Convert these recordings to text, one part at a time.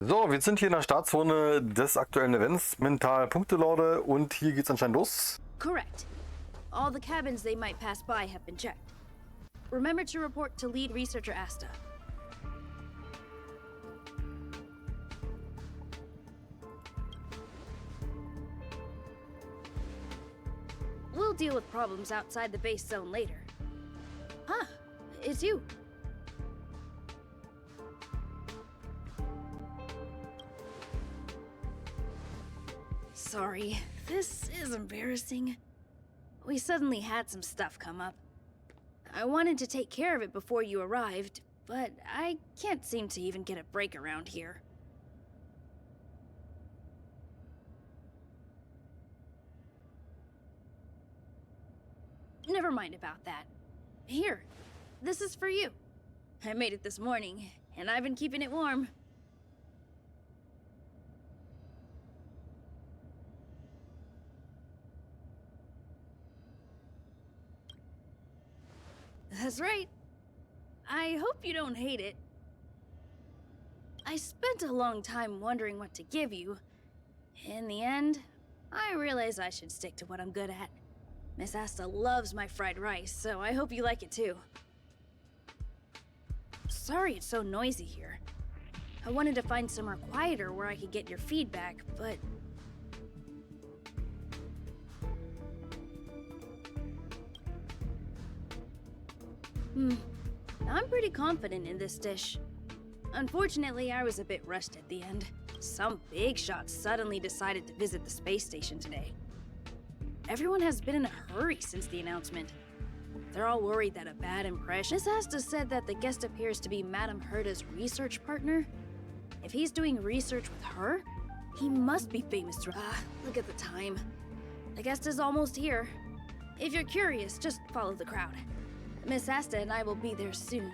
So, wir sind hier in der Startzone des aktuellen Events, mental Punklorde, und hier geht's anscheinend los. Correct. All the cabins they might pass by have been checked. Remember to report to lead researcher Asta. We'll deal with problems outside the base zone later. Huh, it's you. Sorry, this is embarrassing. We suddenly had some stuff come up. I wanted to take care of it before you arrived, but I can't seem to even get a break around here. Never mind about that. Here, this is for you. I made it this morning, and I've been keeping it warm. That's right. I hope you don't hate it. I spent a long time wondering what to give you. In the end, I realized I should stick to what I'm good at. Miss Asta loves my fried rice, so I hope you like it too. Sorry it's so noisy here. I wanted to find somewhere quieter where I could get your feedback, but... I'm pretty confident in this dish. Unfortunately, I was a bit rushed at the end. Some big shot suddenly decided to visit the space station today. Everyone has been in a hurry since the announcement. They're all worried that a bad impression... Miss Asta said that the guest appears to be Madame Herta's research partner. If he's doing research with her, he must be famous to... look at the time. The guest is almost here. If you're curious, just follow the crowd. Miss Asta and I will be there soon.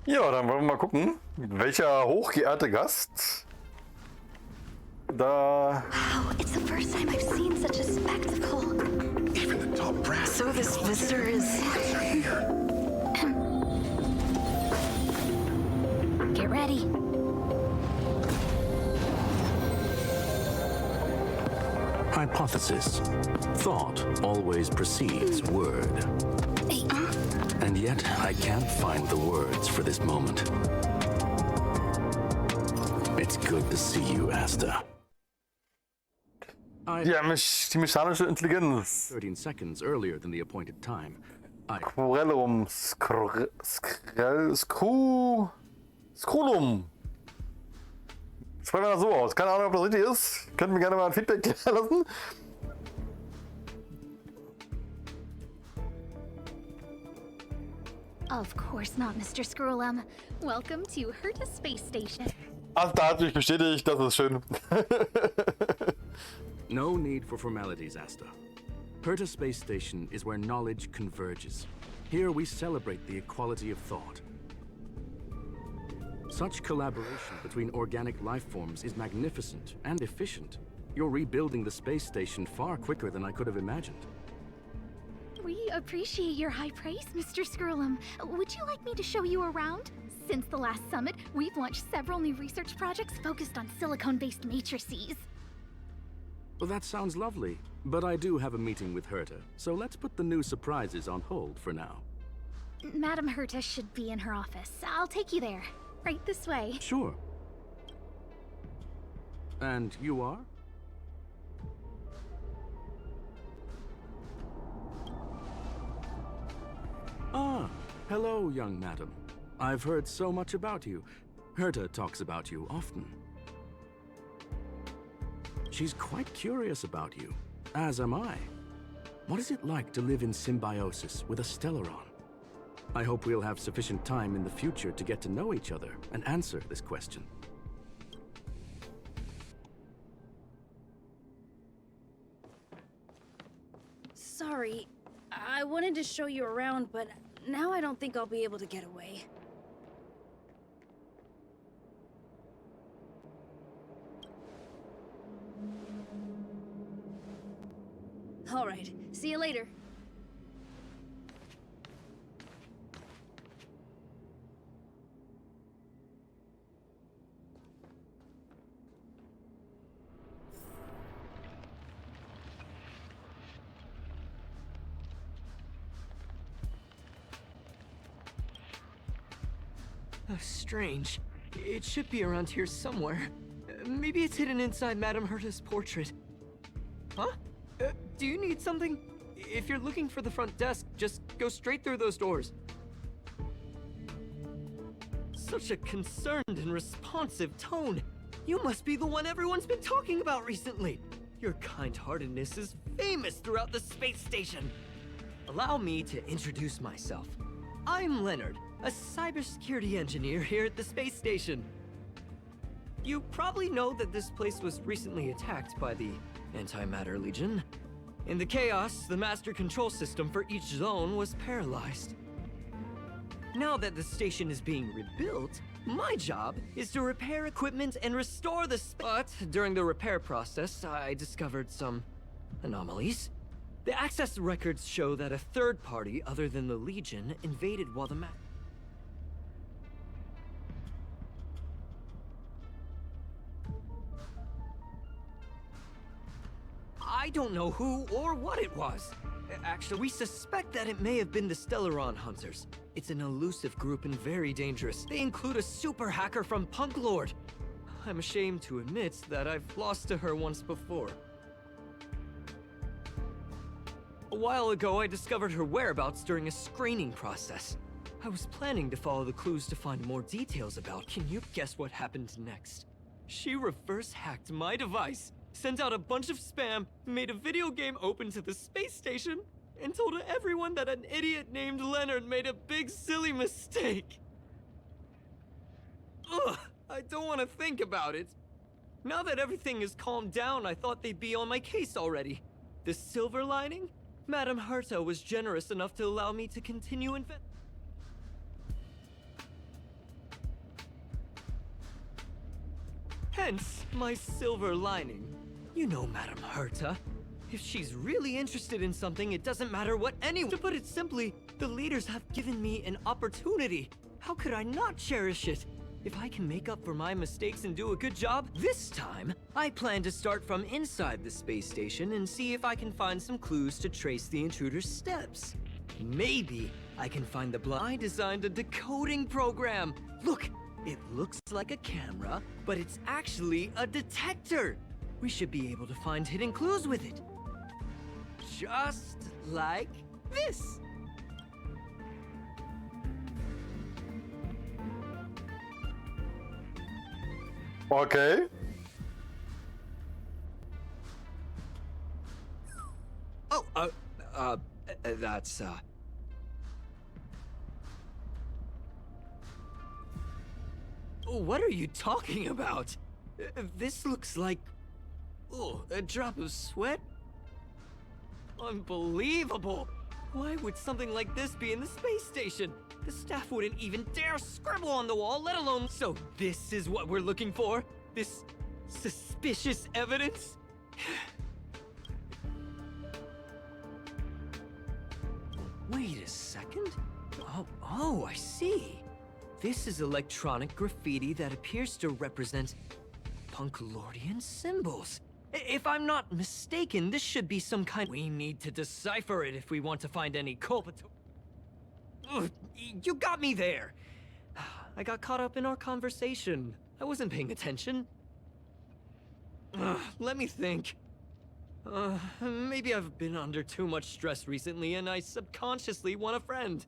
Ja, dann wollen wir mal gucken, welcher hochgeehrte Gast da... Wow, it's the first time I've seen such a spectacle. Even the top brass. So this visitor is... Get ready. Hypothesis. Thought always precedes word. And yet, I can't find the words for this moment. It's good to see you, Asta. Ja, die mechanische Intelligenz. 13 seconds earlier than the appointed time. Skrellum, Skrulum. Sprechen wir das so aus. Keine Ahnung, ob das richtig ist. Könnt mir gerne mal ein Feedback lassen. Of course not, Mr. Scrollum. Welcome to Herta Space Station. Asta hat mich bestätigt, das ist schön. No need for formalities, Asta. Herta Space Station is where knowledge converges. Here we celebrate the equality of thought. Such collaboration between organic life forms is magnificent and efficient. You're rebuilding the space station far quicker than I could have imagined. We appreciate your high praise, Mr. Scrollum. Would you like me to show you around? Since the last summit, we've launched several new research projects focused on silicone-based matrices. Well, that sounds lovely, but I do have a meeting with Herta, so let's put the new surprises on hold for now. Madame Herta should be in her office. I'll take you there. Right this way. Sure. And you are? Ah, hello, young madam. I've heard so much about you. Herta talks about you often. She's quite curious about you, as am I. What is it like to live in symbiosis with a Stellaron? I hope we'll have sufficient time in the future to get to know each other and answer this question. Sorry, I wanted to show you around, but now I don't think I'll be able to get away. All right, see you later. Strange. It should be around here somewhere. Maybe it's hidden inside Madame Herta's portrait. Huh? Do you need something? If you're looking for the front desk, just go straight through those doors. Such a concerned and responsive tone. You must be the one everyone's been talking about recently. Your kind-heartedness is famous throughout the space station. Allow me to introduce myself. I'm Leonard, a cybersecurity engineer here at the space station. You probably know that this place was recently attacked by the Antimatter Legion. In the chaos, the master control system for each zone was paralyzed. Now that the station is being rebuilt, my job is to repair equipment and restore the But during the repair process, I discovered some anomalies. The access records show that a third party other than the Legion invaded while the I don't know who or what it was. Actually, we suspect that it may have been the Stellaron Hunters. It's an elusive group and very dangerous. They include a super hacker from Punklorde. I'm ashamed to admit that I've lost to her once before. A while ago, I discovered her whereabouts during a screening process. I was planning to follow the clues to find more details about. Can you guess what happened next? She reverse hacked my device, sent out a bunch of spam, made a video game open to the space station, and told everyone that an idiot named Leonard made a big silly mistake. Ugh, I don't want to think about it. Now that everything is calmed down, I thought they'd be on my case already. The silver lining? Madame Herta was generous enough to allow me to continue Hence, my silver lining. You know Madame Herta. If she's really interested in something, it doesn't matter what anyone— To put it simply, the leaders have given me an opportunity. How could I not cherish it? If I can make up for my mistakes and do a good job, this time, I plan to start from inside the space station and see if I can find some clues to trace the intruder's steps. Maybe I can find the I designed a decoding program. Look, it looks like a camera, but it's actually a detector. We should be able to find hidden clues with it. Just like this. Okay. Oh, that's, What are you talking about? This looks like... Oh, a drop of sweat? Unbelievable! Why would something like this be in the space station? The staff wouldn't even dare scribble on the wall, let alone... So this is what we're looking for? This suspicious evidence? Wait a second. Oh, I see. This is electronic graffiti that appears to represent Punklordian symbols. If I'm not mistaken, this should be some kind... We need to decipher it if we want to find any culprit. Ugh, you got me there. I got caught up in our conversation. I wasn't paying attention. Let me think. Maybe I've been under too much stress recently and I subconsciously want a friend.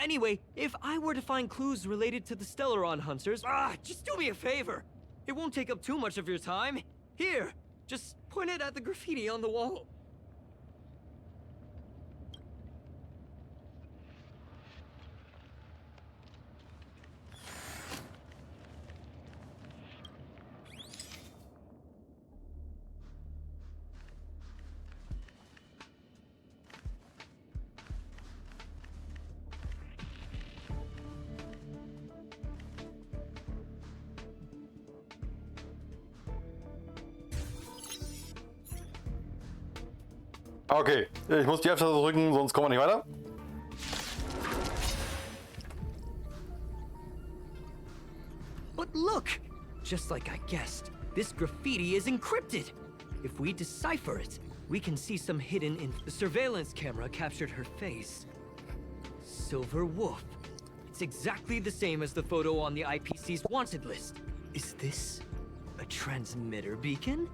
Anyway, if I were to find clues related to the Stellaron Hunters, just do me a favor. It won't take up too much of your time. Here, just point it at the graffiti on the wall. Okay, ich muss die F-Taste drücken, sonst kommen wir nicht weiter. But look! Just like I guessed, this graffiti is encrypted. If we decipher it, we can see some hidden info. The surveillance camera captured her face. Silver Wolf. It's exactly the same as the photo on the IPC's wanted list. Is this a transmitter beacon?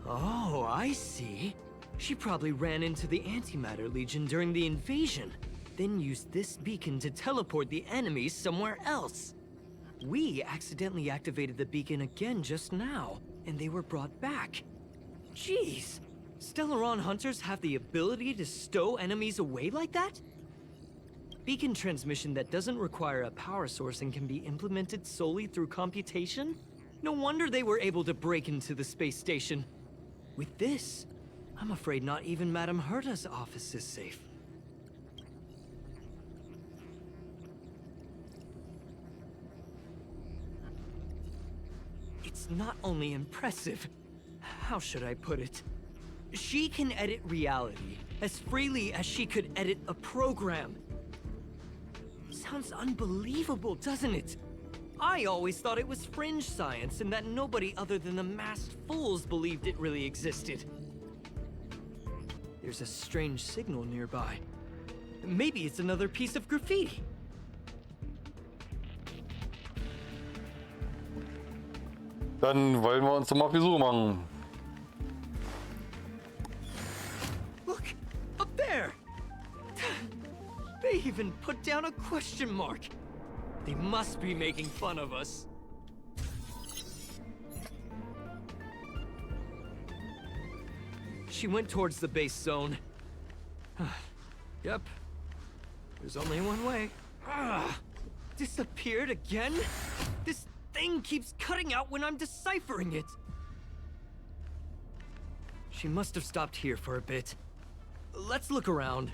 Oh, I see. She probably ran into the Antimatter Legion during the invasion, then used this beacon to teleport the enemies somewhere else. We accidentally activated the beacon again just now, and they were brought back. Jeez, Stellaron hunters have the ability to stow enemies away like that? Beacon transmission that doesn't require a power source and can be implemented solely through computation? No wonder they were able to break into the space station. With this, I'm afraid not even Madame Herta's office is safe. It's not only impressive, how should I put it? She can edit reality as freely as she could edit a program. Sounds unbelievable, doesn't it? I always thought it was fringe science and that nobody other than the masked fools believed it really existed. There's a strange signal nearby. Maybe it's another piece of graffiti. Dann wollen wir uns doch mal auf die Suche machen. Look, up there! They even put down a question mark. They must be making fun of us. She went towards the base zone. Yep. There's only one way. Disappeared again? This thing keeps cutting out when I'm deciphering it. She must have stopped here for a bit. Let's look around.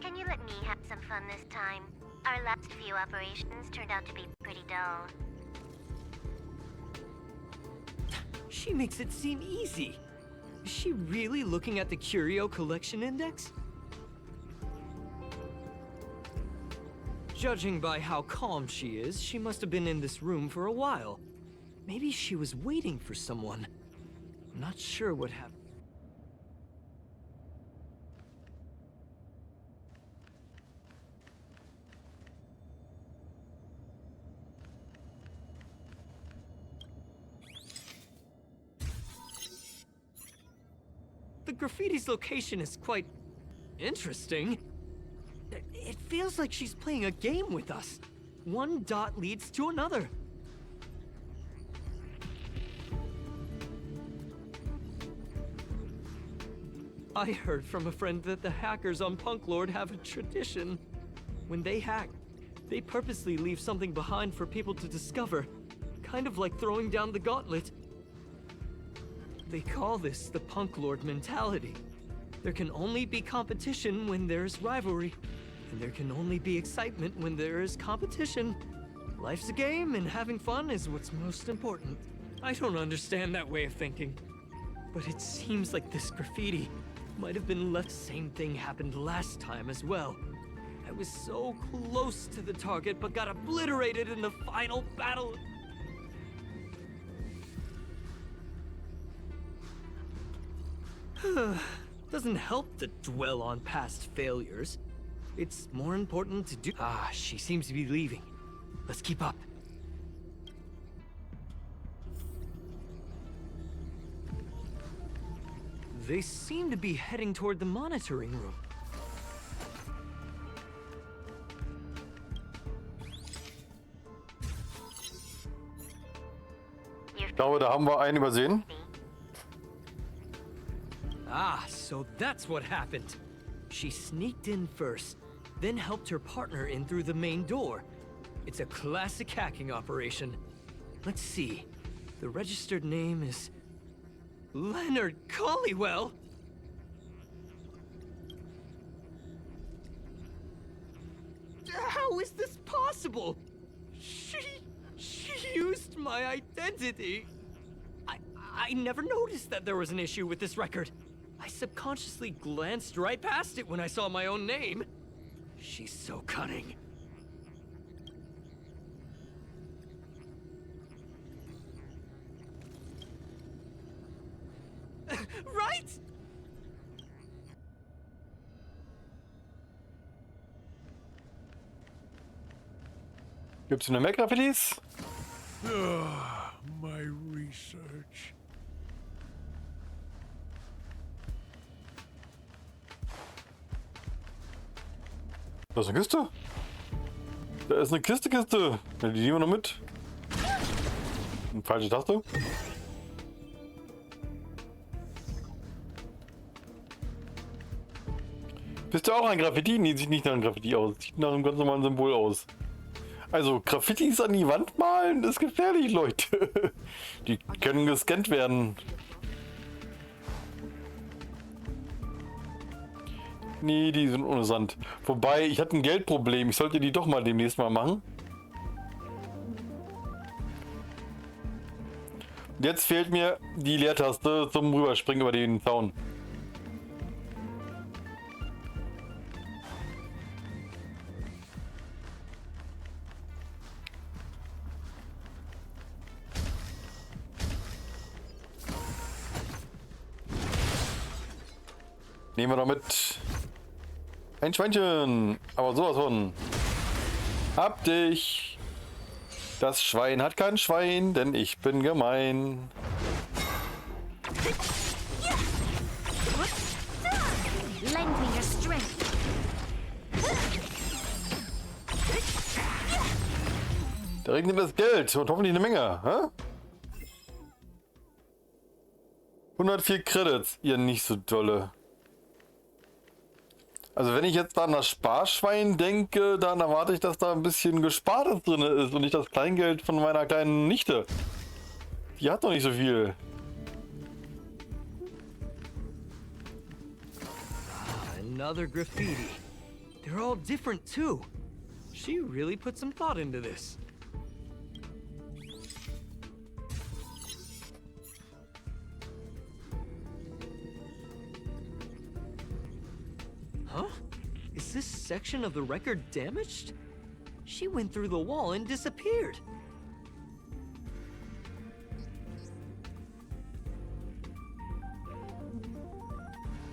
Can you let me have some fun this time? Our last few operations turned out to be pretty dull. She makes it seem easy. Is she really looking at the Curio Collection Index? Judging by how calm she is, she must have been in this room for a while. Maybe she was waiting for someone. I'm not sure what happened. The graffiti's location is quite interesting. It feels like she's playing a game with us. One dot leads to another. I heard from a friend that the hackers on Punklorde have a tradition. When they hack, they purposely leave something behind for people to discover. Kind of like throwing down the gauntlet. They call this the Punklorde mentality. There can only be competition when there's rivalry. And there can only be excitement when there is competition. Life's a game, and having fun is what's most important. I don't understand that way of thinking. But it seems like this graffiti might have been left. Same thing happened last time as well. I was so close to the target, but got obliterated in the final battle. Doesn't help to dwell on past failures. It's more important to do. She seems to be leaving. Let's keep up. They seem to be heading toward the monitoring room. Ich glaube, da haben wir einen übersehen. So that's what happened. She sneaked in first, then helped her partner in through the main door. It's a classic hacking operation. Let's see. The registered name is Leonard Collywell. How is this possible? She used my identity. I never noticed that there was an issue with this record. I subconsciously glanced right past it when I saw my own name. She's so cunning. Right? Gibt's hier noch mehr Graffitis? My research. Da ist eine Kiste. Da ist eine Kiste. Ja, die nehmen wir noch mit. Falsche Taste. Bist du auch ein Graffiti? Nee, sieht nicht nach einem Graffiti aus. Sieht nach einem ganz normalen Symbol aus. Also, Graffitis an die Wand malen, ist gefährlich, Leute. Die können gescannt werden. Nee, die sind ohne Sand. Wobei, ich hatte ein Geldproblem. Ich sollte die doch mal demnächst mal machen. Jetzt fehlt mir die Leertaste zum Rüberspringen über den Zaun. Nehmen wir doch mit. Ein Schweinchen. Aber sowas von. Hab dich. Das Schwein hat kein Schwein, denn ich bin gemein. Lend me your strength. Da regnet das Geld und hoffentlich eine Menge. Hä? 104 Credits, ihr nicht so dolle. Also wenn ich jetzt da an das Sparschwein denke, dann erwarte ich, dass da ein bisschen Gespartes drin ist und nicht das Kleingeld von meiner kleinen Nichte. Die hat doch nicht so viel. Another graffiti. They're all different too. She really put some thought into this. Huh? Is this section of the record damaged? She went through the wall and disappeared.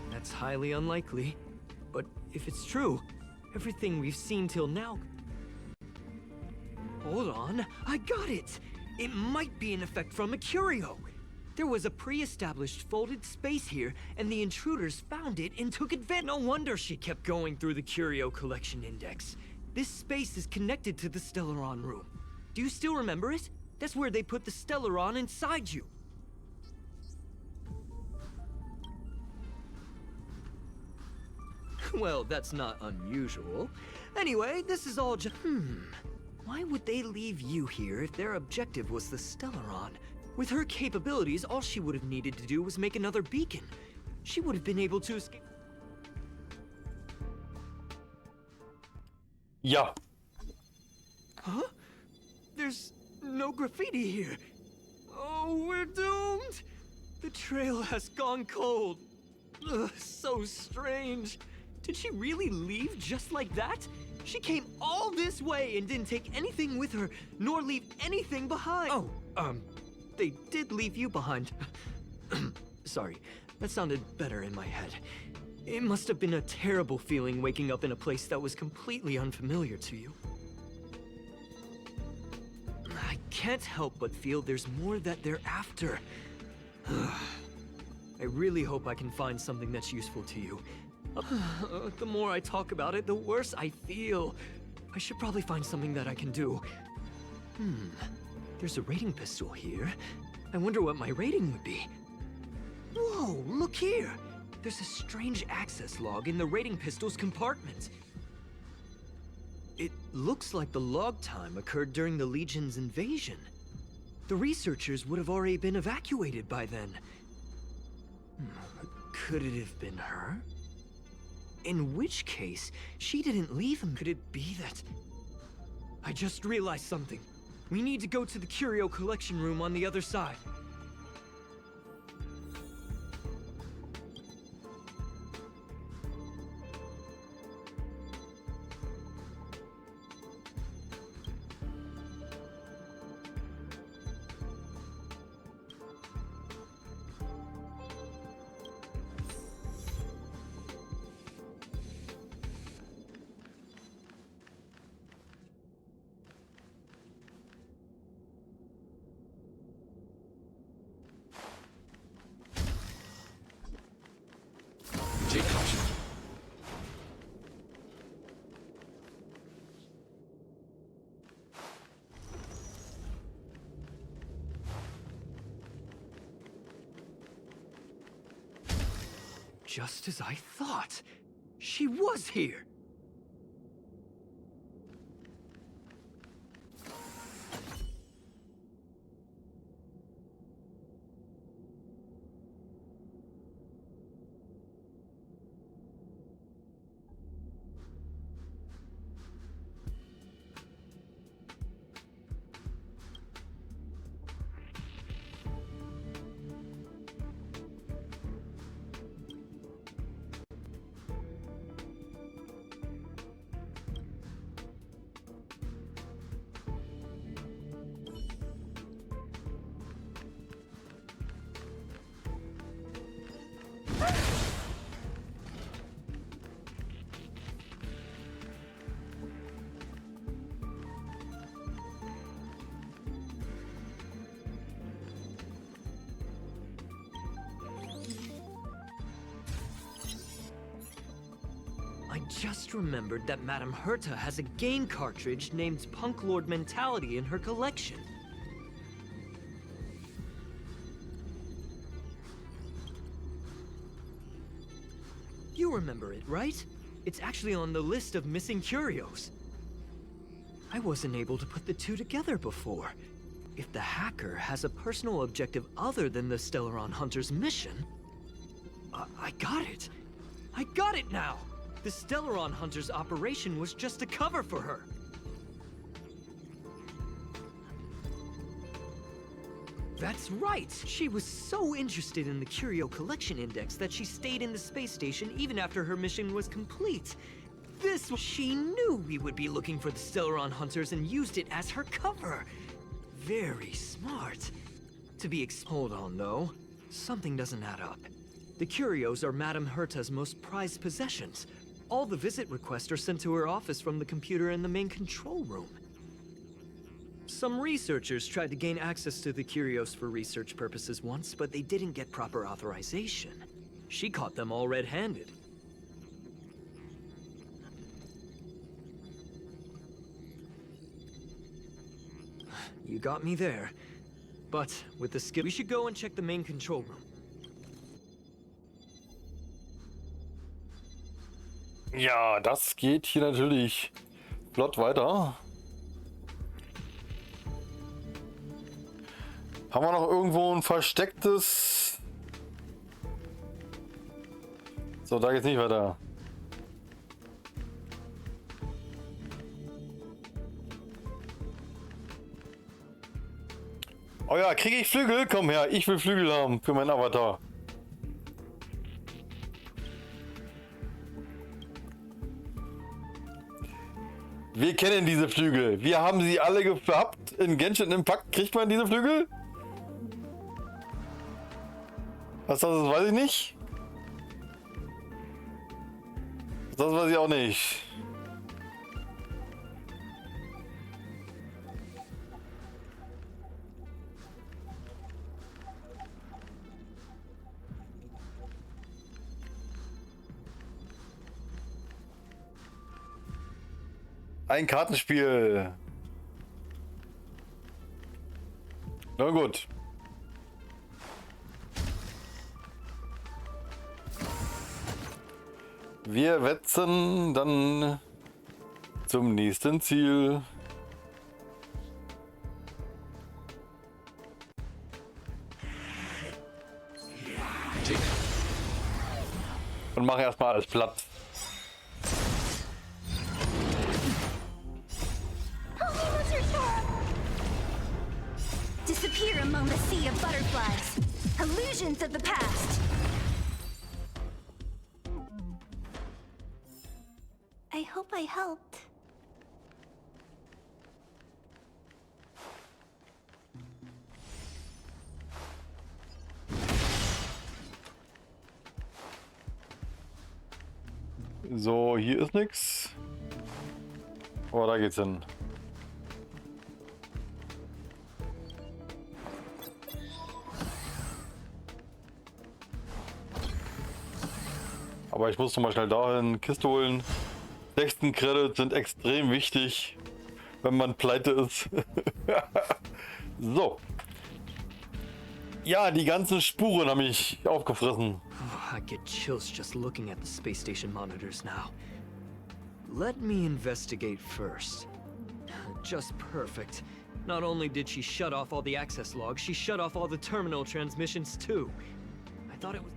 That's highly unlikely. But if it's true, everything we've seen till now... Hold on, I got it! It might be an effect from a curio. There was a pre-established folded space here, and the intruders found it and took advantage. No wonder she kept going through the curio collection index. This space is connected to the Stellaron room. Do you still remember it? That's where they put the Stellaron inside you. Well, that's not unusual. Anyway, this is all just... Why would they leave you here if their objective was the Stellaron? With her capabilities, all she would have needed to do was make another beacon. She would have been able to escape... Ja. Huh? There's no graffiti here. Oh, we're doomed! The trail has gone cold. Ugh, so strange. Did she really leave just like that? She came all this way and didn't take anything with her, nor leave anything behind. Oh, they did leave you behind. Sorry, that sounded better in my head. It must have been a terrible feeling waking up in a place that was completely unfamiliar to you. I can't help but feel there's more that they're after. I really hope I can find something that's useful to you. The more I talk about it, the worse I feel. I should probably find something that I can do. There's a rating pistol here. I wonder what my rating would be. Whoa, look here! There's a strange access log in the rating pistol's compartment. It looks like the log time occurred during the Legion's invasion. The researchers would have already been evacuated by then. Could it have been her? In which case, she didn't leave him. Could it be that... I just realized something. We need to go to the curio collection room on the other side. Just as I thought. She was here. I just remembered that Madame Herta has a game cartridge named Punklorde Mentality in her collection. You remember it, right? It's actually on the list of missing curios. I wasn't able to put the two together before. If the hacker has a personal objective other than the Stellaron Hunter's mission... I got it! I got it now! The Stellaron Hunter's operation was just a cover for her. That's right! She was so interested in the Curio Collection Index that she stayed in the space station even after her mission was complete. She knew we would be looking for the Stellaron Hunters and used it as her cover. Very smart. Hold on, though. Something doesn't add up. The curios are Madame Herta's most prized possessions. All the visit requests are sent to her office from the computer in the main control room. Some researchers tried to gain access to the curios for research purposes once, but they didn't get proper authorization. She caught them all red-handed. You got me there. But with the skill, we should go and check the main control room. Ja, das geht hier natürlich flott weiter. Haben wir noch irgendwo ein verstecktes... So, da geht's nicht weiter. Oh ja, kriege ich Flügel? Komm her, ich will Flügel haben für meinen Avatar. Wir kennen diese Flügel. Wir haben sie alle gehabt. In Genshin Impact kriegt man diese Flügel? Was das ist, weiß ich nicht. Das weiß ich auch nicht. Ein Kartenspiel. Na gut. Wir wetzen dann zum nächsten Ziel. Und machen erstmal alles platt. found a sea of butterflies. Illusions of the past. I hope I helped. So, hier ist nix. Oh, da geht's hin. Aber ich muss noch mal schnell dahin Kiste holen. 16 Credits sind extrem wichtig, wenn man pleite ist. So. Ja, die ganzen Spuren haben mich aufgefressen. I get chills just looking at the space station monitors now. Let me investigate first. Just perfect. Not only did she shut off all the access logs, she shut off all the terminal transmissions too. I thought it was...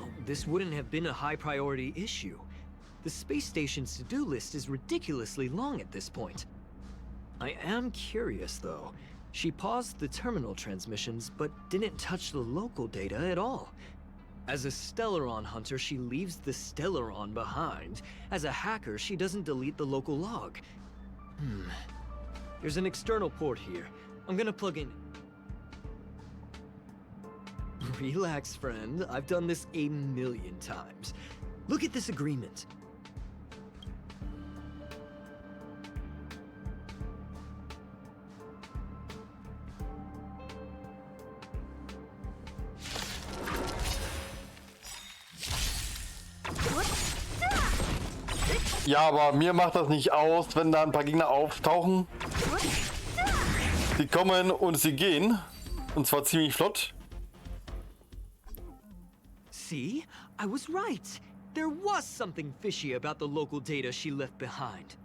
Oh, this wouldn't have been a high priority issue. The space station's to-do list is ridiculously long at this point. I am curious though. She paused the terminal transmissions, but didn't touch the local data at all. As a Stellaron hunter, she leaves the Stellaron behind. As a hacker, she doesn't delete the local log. There's an external port here. I'm gonna plug in... Relax, friend. I've done this a million times. Look at this agreement. Ja, aber mir macht das nicht aus, wenn da ein paar Gegner auftauchen. Sie kommen und sie gehen. Und zwar ziemlich flott. See? I was right. There was something fishy about the local data she left behind.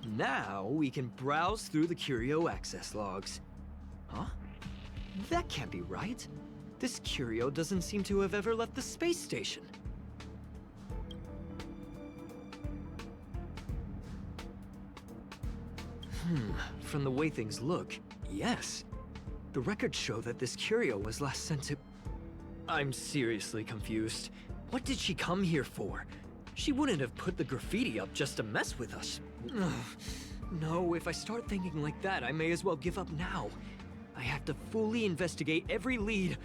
Now we can browse through the Curio access logs. Huh? That can't be right. This Curio doesn't seem to have ever left the space station. From the way things look, yes. The records show that this Curio was last sent to... I'm seriously confused. What did she come here for? She wouldn't have put the graffiti up just to mess with us. No, if I start thinking like that, I may as well give up now. I have to fully investigate every lead.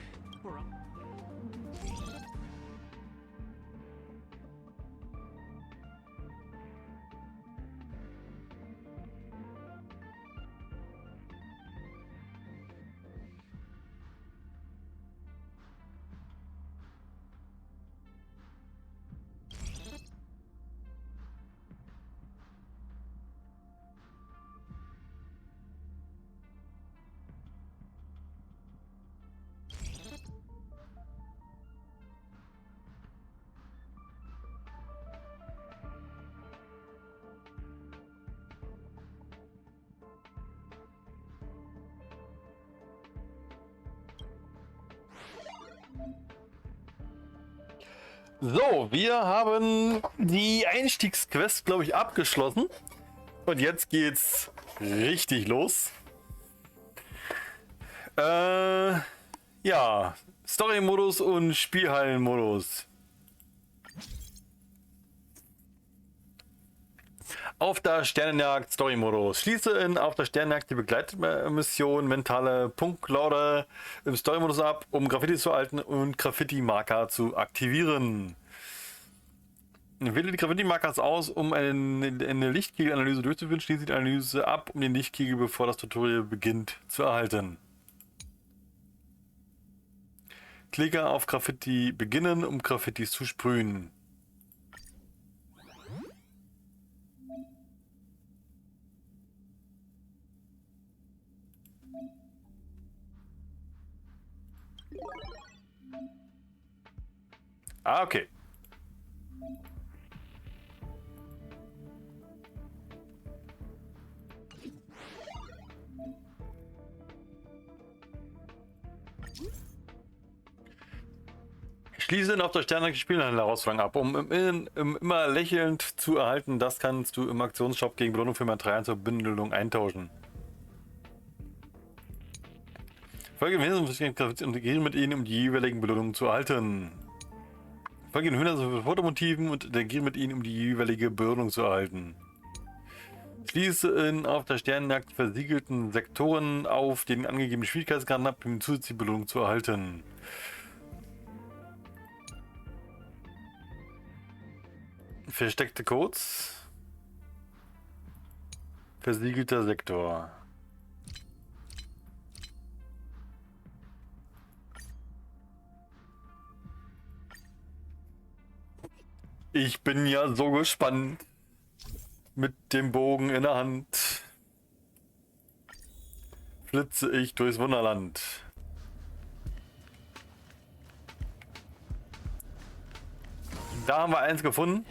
So, wir haben die Einstiegsquest, glaube ich, abgeschlossen. Und jetzt geht's richtig los. Ja, Story-Modus und Spielhallen-Modus. Auf der Sternenjagd Story-Modus. Schließe in Auf der Sternenjagd die Begleitmission mentale Punklorde im Story-Modus ab, um Graffiti zu erhalten und Graffiti-Marker zu aktivieren. Wähle die Graffiti-Markers aus, um eine Lichtkegel-Analyse durchzuführen. Schließe die Analyse ab, um den Lichtkegel, bevor das Tutorial beginnt, zu erhalten. Klicke auf Graffiti beginnen, um Graffitis zu sprühen. Ah, okay. Schließe in auf der Sterne Spielherausforderung ab, um immer lächelnd zu erhalten. Das kannst du im Aktionsshop gegen Belohnung für Materialien zur Bündelung eintauschen. Folge und gehen mit ihnen, um die jeweiligen Belohnungen zu erhalten. Folge den Hühnern Fotomotiven und interagieren mit ihnen, um die jeweilige Belohnung zu erhalten. Schließe in auf der Sternenjagd versiegelten Sektoren auf den angegebenen Schwierigkeitsgraden ab, um zusätzliche Belohnung zu erhalten. Versteckte Codes. Versiegelter Sektor. Ich bin ja so gespannt. Mit dem Bogen in der Hand flitze ich durchs Wunderland. Da haben wir eins gefunden.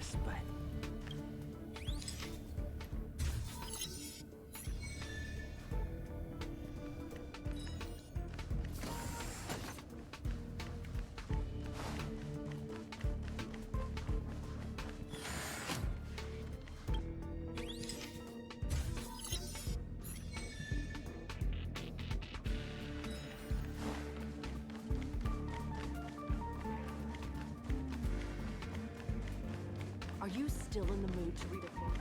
Are you still in the mood to read a book?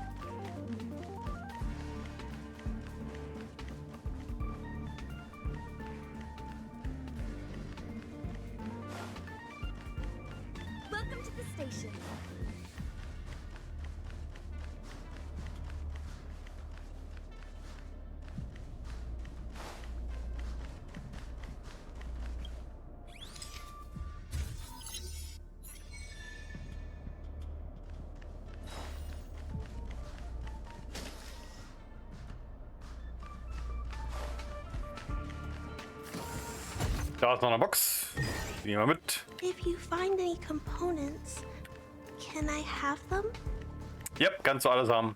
Welcome to the station. Da ist noch eine Box. Die nehmen wir mit. If you find any components, can I have them? Yep, kannst du alles haben.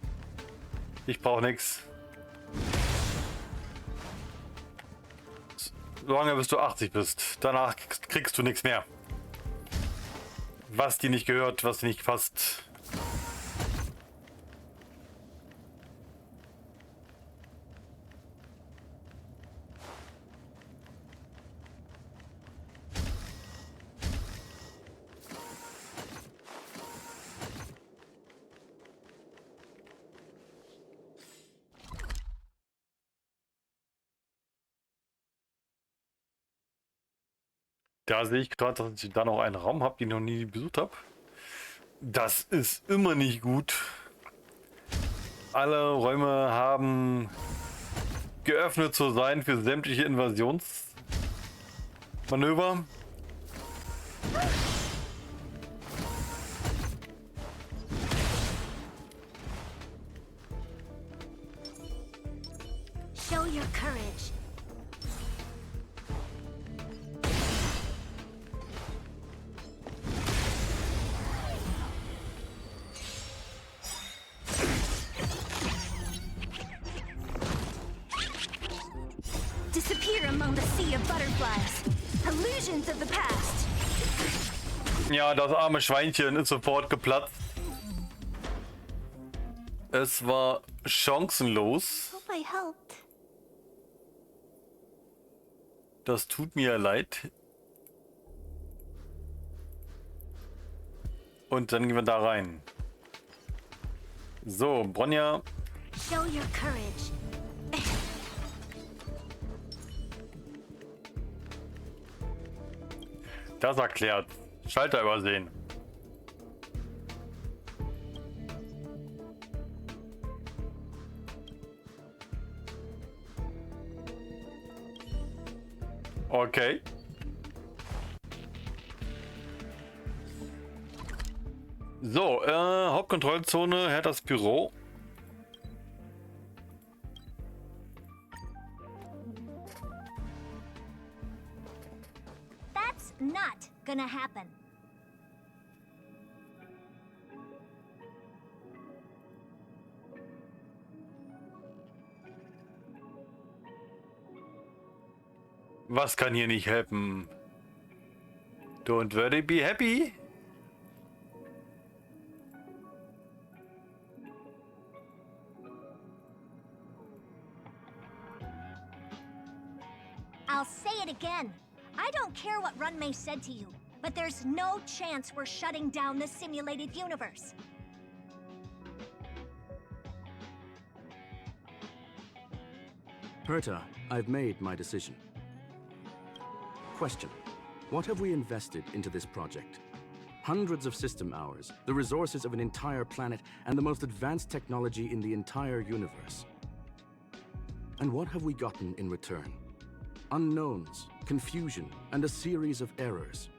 Ich brauche nichts. Solange bis du 80 bist. Danach kriegst du nichts mehr. Was dir nicht gehört, was dir nicht passt. Da sehe ich gerade, dass ich da noch einen Raum habe, den ich noch nie besucht habe. Das ist immer nicht gut. Alle Räume haben geöffnet zu sein für sämtliche Invasionsmanöver. Show your courage. Disappear among the sea of butterflies. Illusions of the past. Ja, das arme Schweinchen ist sofort geplatzt. Es war chancenlos. Hope I helped. Das tut mir leid. Und dann gehen wir da rein. So, Bronja. Show your courage. Das erklärt. Schalter übersehen. Okay. So, Hauptkontrollzone, hat das Büro. That's not gonna happen. Was kann hier nicht helfen? Don't worry, be happy. I'll say it again. I don't care what Runmei said to you, but there's no chance we're shutting down the simulated universe. Herta, I've made my decision. Question. What have we invested into this project? Hundreds of system hours, the resources of an entire planet, and the most advanced technology in the entire universe. And what have we gotten in return? Unknowns, confusion, and a series of errors.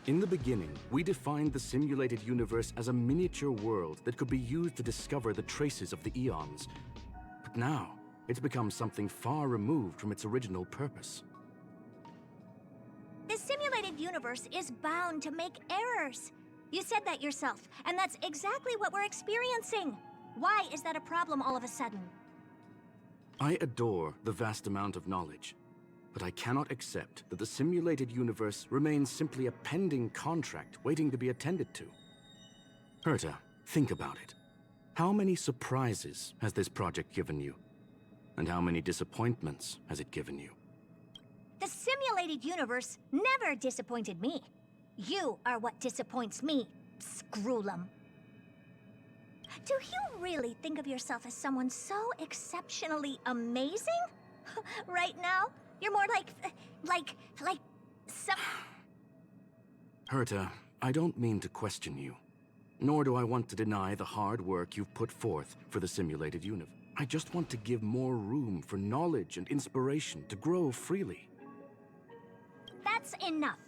In the beginning, we defined the simulated universe as a miniature world that could be used to discover the traces of the eons. But now, it's become something far removed from its original purpose. The simulated universe is bound to make errors. You said that yourself, and that's exactly what we're experiencing. Why is that a problem all of a sudden? I adore the vast amount of knowledge, but I cannot accept that the simulated universe remains simply a pending contract waiting to be attended to. Herta, think about it. How many surprises has this project given you? And how many disappointments has it given you? The simulated universe never disappointed me. You are what disappoints me, Scroolum. Do you really think of yourself as someone so exceptionally amazing? Right now, you're more like some... Herta, I don't mean to question you, nor do I want to deny the hard work you've put forth for the simulated universe. I just want to give more room for knowledge and inspiration to grow freely. That's enough.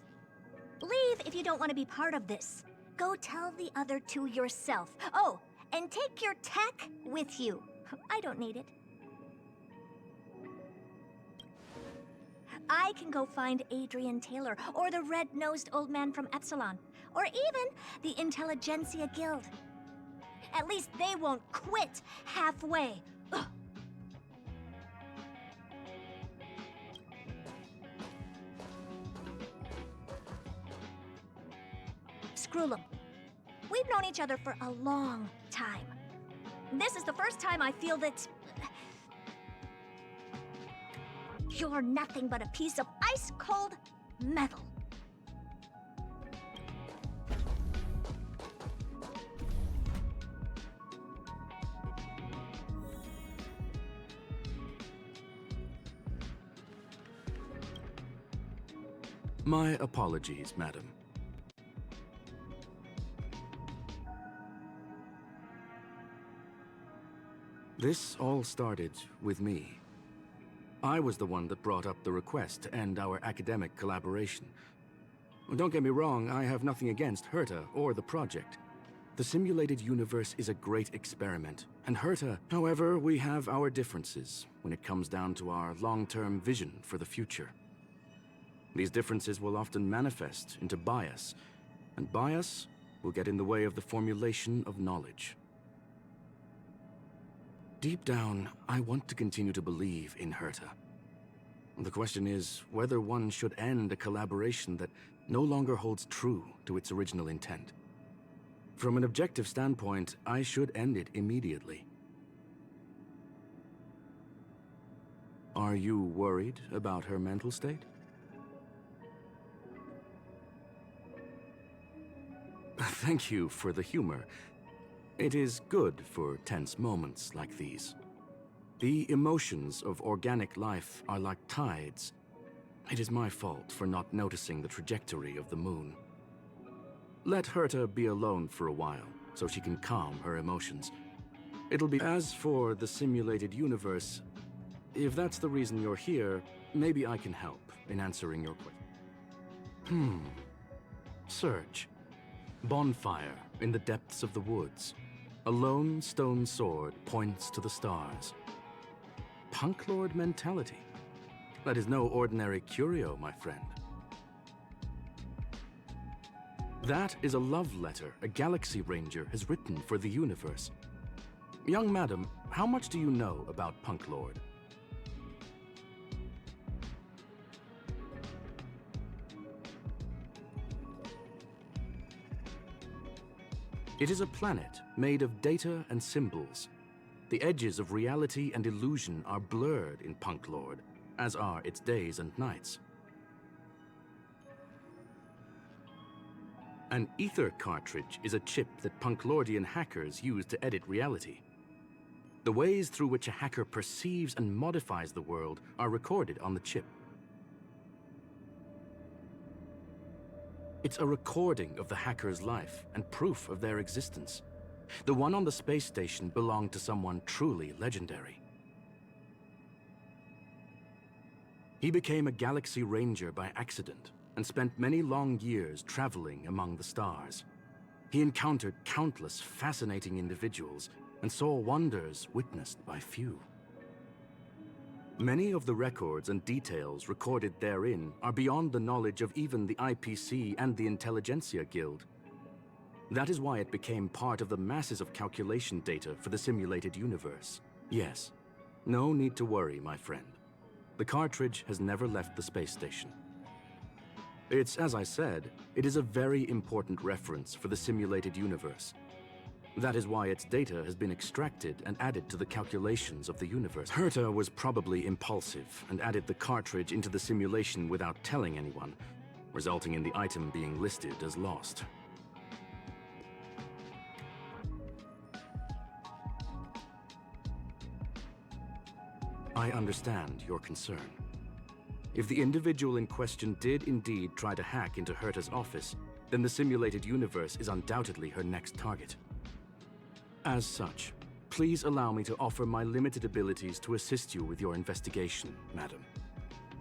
Leave if you don't want to be part of this. Go tell the other two yourself. Oh, and take your tech with you. I don't need it. I can go find Adrian Taylor, or the red-nosed old man from Epsilon, or even the Intelligentsia Guild. At least they won't quit halfway. Ugh. Scroolum, we've known each other for a long time. This is the first time I feel that... you're nothing but a piece of ice-cold metal. My apologies, madam. This all started with me. I was the one that brought up the request to end our academic collaboration. Don't get me wrong, I have nothing against Herta or the project. The simulated universe is a great experiment, and Herta, however, we have our differences when it comes down to our long-term vision for the future. These differences will often manifest into bias, and bias will get in the way of the formulation of knowledge. Deep down, I want to continue to believe in Herta. The question is whether one should end a collaboration that no longer holds true to its original intent. From an objective standpoint, I should end it immediately. Are you worried about her mental state? Thank you for the humor. It is good for tense moments like these. The emotions of organic life are like tides. It is my fault for not noticing the trajectory of the moon. Let Herta be alone for a while, so she can calm her emotions. It'll be... As for the simulated universe, if that's the reason you're here, maybe I can help in answering your question. Search. Bonfire in the depths of the woods. A lone stone sword points to the stars. Punklorde mentality. That is no ordinary curio, my friend. That is a love letter a Galaxy Ranger has written for the universe. Young madam, how much do you know about Punklorde? It is a planet made of data and symbols. The edges of reality and illusion are blurred in Punklorde, as are its days and nights. An ether cartridge is a chip that Punklordian hackers use to edit reality. The ways through which a hacker perceives and modifies the world are recorded on the chip. It's a recording of the hacker's life and proof of their existence. The one on the space station belonged to someone truly legendary. He became a Galaxy Ranger by accident and spent many long years traveling among the stars. He encountered countless fascinating individuals and saw wonders witnessed by few. Many of the records and details recorded therein are beyond the knowledge of even the IPC and the Intelligentsia Guild. That is why it became part of the masses of calculation data for the simulated universe. Yes, no need to worry, my friend. The cartridge has never left the space station. It's, as I said, it is a very important reference for the simulated universe. That is why its data has been extracted and added to the calculations of the universe. Herta was probably impulsive and added the cartridge into the simulation without telling anyone, resulting in the item being listed as lost. I understand your concern. If the individual in question did indeed try to hack into Herta's office, then the simulated universe is undoubtedly her next target. As such, please allow me to offer my limited abilities to assist you with your investigation, madam.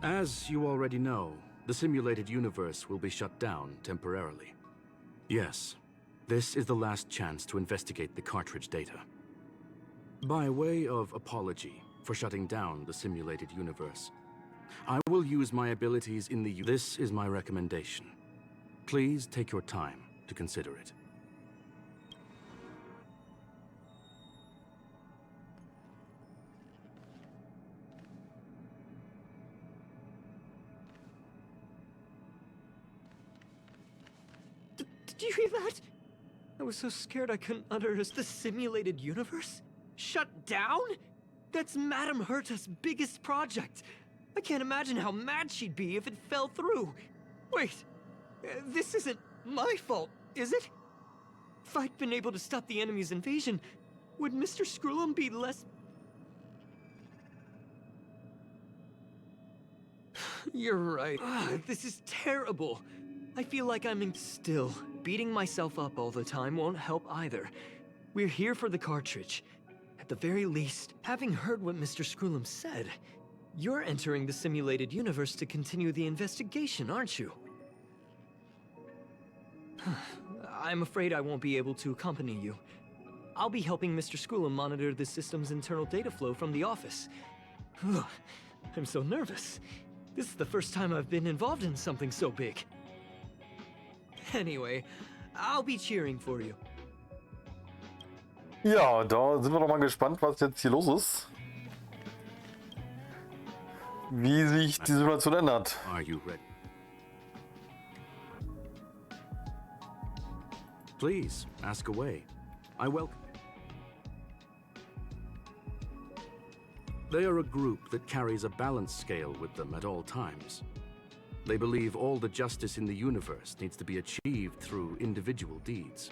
As you already know, the simulated universe will be shut down temporarily. Yes, this is the last chance to investigate the cartridge data. By way of apology for shutting down the simulated universe, I will use my abilities in the... This is my recommendation. Please take your time to consider it. Did you hear that? I was so scared I couldn't utter as the simulated universe? Shut down? That's Madame Herta's biggest project. I can't imagine how mad she'd be if it fell through. Wait, this isn't my fault, is it? If I'd been able to stop the enemy's invasion, would Mr. Screw'em be less... You're right. This is terrible. I feel like I'm in... Still, beating myself up all the time won't help either. We're here for the cartridge. At the very least, having heard what Mr. Screw'em said, you're entering the simulated universe to continue the investigation, aren't you? I'm afraid I won't be able to accompany you. I'll be helping Mr. Screw'em monitor the system's internal data flow from the office. I'm so nervous. This is the first time I've been involved in something so big. Anyway, I'll be cheering for you. Ja, da sind wir doch mal gespannt, was jetzt hier los ist. Wie sich die Situation ändert. Are you ready? Please, ask away. I welcome. They are a group that carries a balance scale with them at all times. They believe all the justice in the universe needs to be achieved through individual deeds.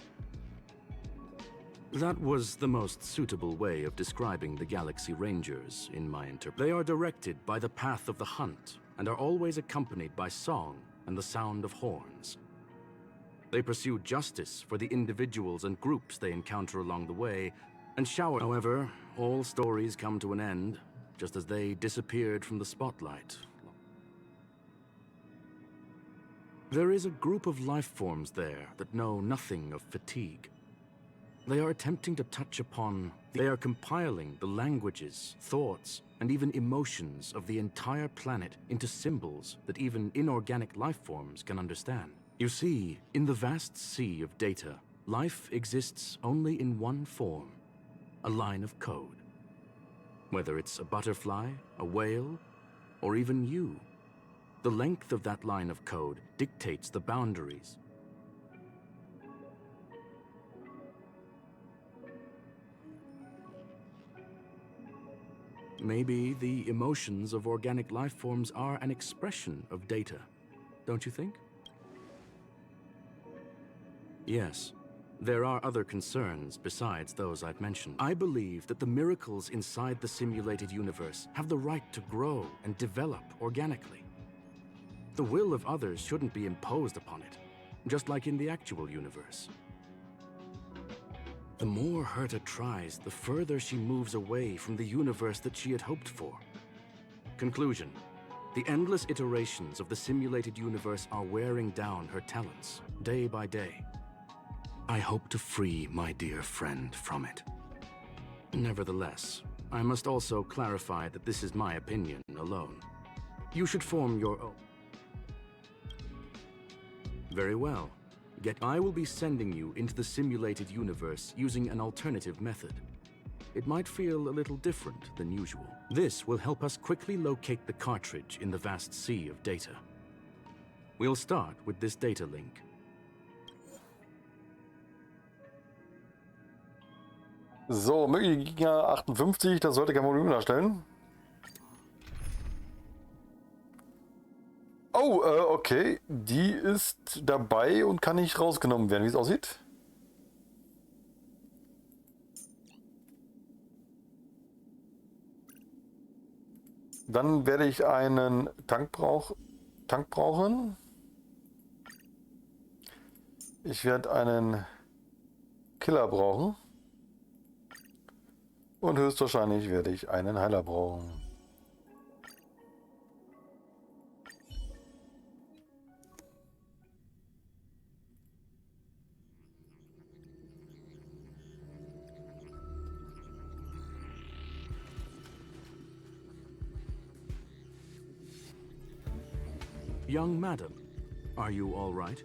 That was the most suitable way of describing the Galaxy Rangers, in my interpretation. They are directed by the path of the hunt, and are always accompanied by song and the sound of horns. They pursue justice for the individuals and groups they encounter along the way, and shower. However, all stories come to an end, just as they disappeared from the spotlight. There is a group of life forms there that know nothing of fatigue. They are attempting to touch upon... They are compiling the languages, thoughts, and even emotions of the entire planet into symbols that even inorganic life forms can understand. You see, in the vast sea of data, life exists only in one form, a line of code. Whether it's a butterfly, a whale, or even you, the length of that line of code dictates the boundaries. Maybe the emotions of organic life forms are an expression of data, don't you think? Yes. There are other concerns besides those I've mentioned. I believe that the miracles inside the simulated universe have the right to grow and develop organically. The will of others shouldn't be imposed upon it, just like in the actual universe. The more Herta tries, the further she moves away from the universe that she had hoped for. Conclusion. The endless iterations of the simulated universe are wearing down her talents, day by day. I hope to free my dear friend from it. Nevertheless, I must also clarify that this is my opinion alone. You should form your own. Very well. I will be sending you into the simulated universe using an alternative method. It might feel a little different than usual. This will help us quickly locate the cartridge in the vast sea of data. We'll start with this data link. So, mögliche Gegner 58, das sollte kein Problem darstellen. Oh, okay. Die ist dabei und kann nicht rausgenommen werden, wie es aussieht. Dann werde ich einen Tank brauchen. Ich werde einen Killer brauchen. Und höchstwahrscheinlich werde ich einen Heiler brauchen. Young madam, are you all right?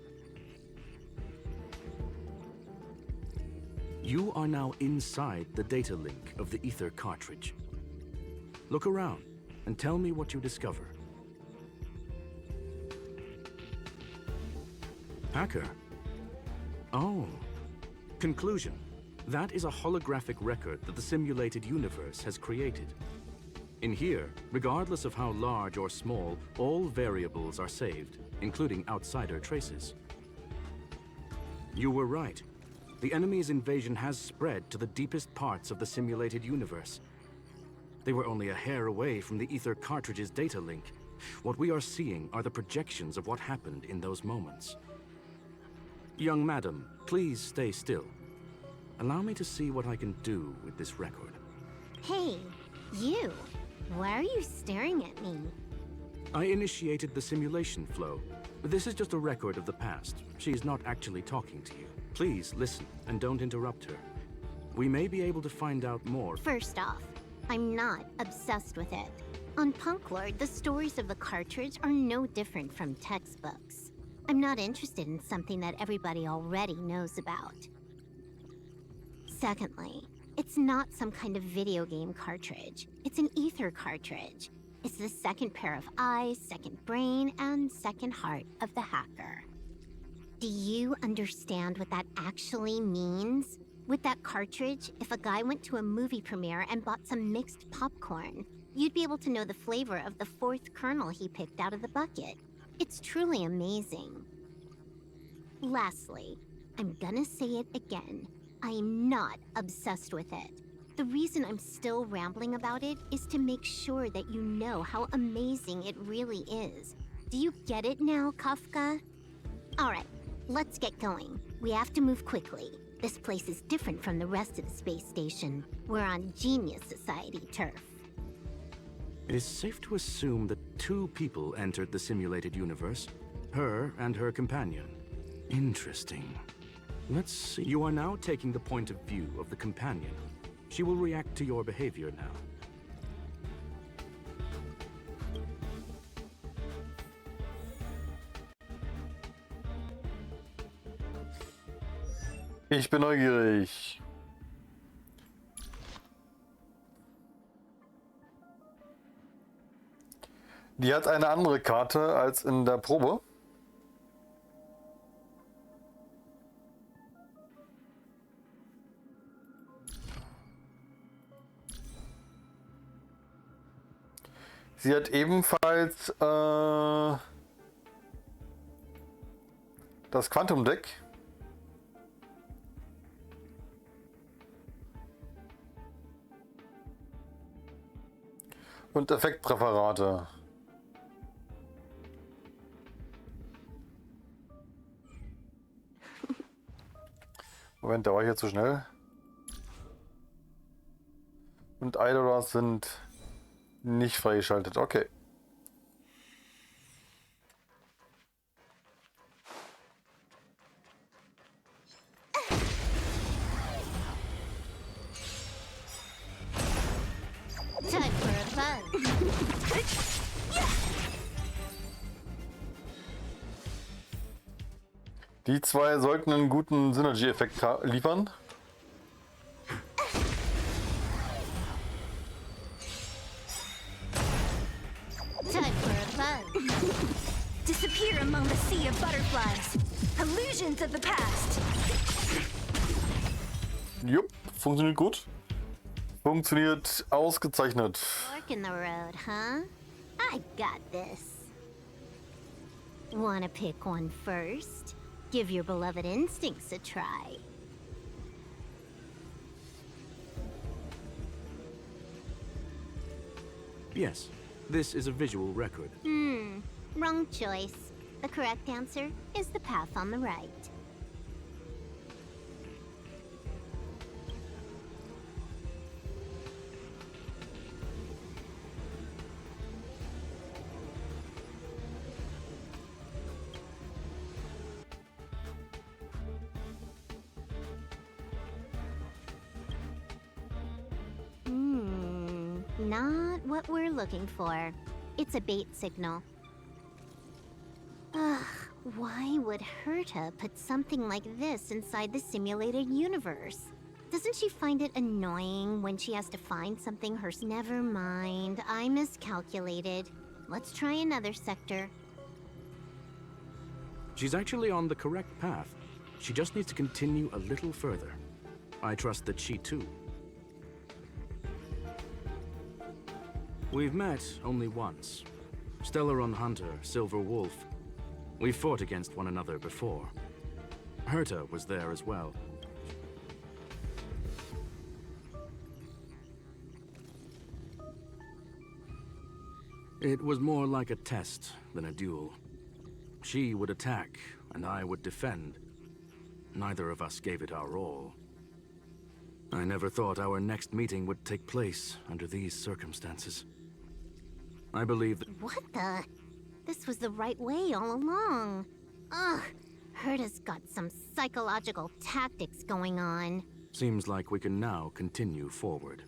You are now inside the data link of the ether cartridge. Look around and tell me what you discover. Hacker? Oh. Conclusion. That is a holographic record that the simulated universe has created. In here, regardless of how large or small, all variables are saved, including outsider traces. You were right. The enemy's invasion has spread to the deepest parts of the simulated universe. They were only a hair away from the ether cartridge's data link. What we are seeing are the projections of what happened in those moments. Young madam, please stay still. Allow me to see what I can do with this record. Hey, you. Why are you staring at me? I initiated the simulation flow. This is just a record of the past. She's not actually talking to you. Please listen and don't interrupt her. We may be able to find out more. First off, I'm not obsessed with it. On Punklorde, the stories of the cartridge are no different from textbooks. I'm not interested in something that everybody already knows about. Secondly, it's not some kind of video game cartridge. It's an ether cartridge. It's the second pair of eyes, second brain, and second heart of the hacker. Do you understand what that actually means? With that cartridge, if a guy went to a movie premiere and bought some mixed popcorn, you'd be able to know the flavor of the fourth kernel he picked out of the bucket. It's truly amazing. Lastly, I'm gonna say it again. I'm not obsessed with it. The reason I'm still rambling about it is to make sure that you know how amazing it really is. Do you get it now, Kafka? Alright, let's get going. We have to move quickly. This place is different from the rest of the space station. We're on Genius Society turf. It is safe to assume that two people entered the simulated universe. Her and her companion. Interesting. Let's see. You are now taking the point of view of the companion. She will react to your behavior now. Ich bin neugierig. Die hat eine andere Karte als in der Probe. Sie hat ebenfalls das Quantum-Deck. Und Effektpräparate. Moment, der war hier zu schnell. Und Idolas sind nicht freigeschaltet. Okay. Time for a buzz. Die zwei sollten einen guten Synergy-Effekt liefern. Time for a buzz. Disappear among the sea of butterflies. Illusions of the past. Jupp, funktioniert gut. Funktioniert ausgezeichnet. Fork in the road, huh? I got this. Wanna pick one first? Give your beloved instincts a try. Yes, this is a visual record. Wrong choice. The correct answer is the path on the right. Not what we're looking for. It's a bait signal. Ugh, why would Herta put something like this inside the simulated universe? Doesn't she find it annoying when she has to find something hers? Never mind, I miscalculated. Let's try another sector. She's actually on the correct path. She just needs to continue a little further. I trust that she too. We've met only once. Stellaron Hunter, Silver Wolf. We fought against one another before. Herta was there as well. It was more like a test than a duel. She would attack, and I would defend. Neither of us gave it our all. I never thought our next meeting would take place under these circumstances. I believe that... What the? This was the right way all along. Ugh, Herta's got some psychological tactics going on. Seems like we can now continue forward.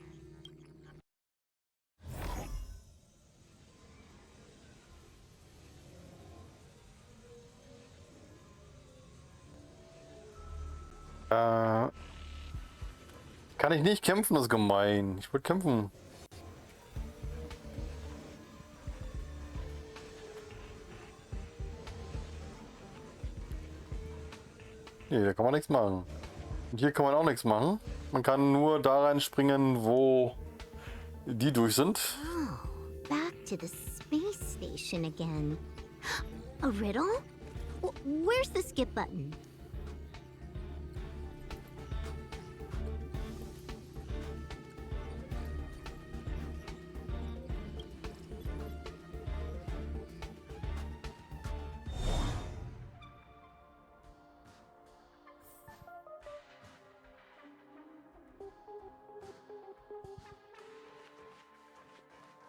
Kann ich nicht kämpfen, das ist gemein. Ich wollte kämpfen. Nee, da kann man nichts machen. Und hier kann man auch nichts machen. Man kann nur da reinspringen, wo die durch sind. Oh, back to the space station again. A riddle? Where's the skip button?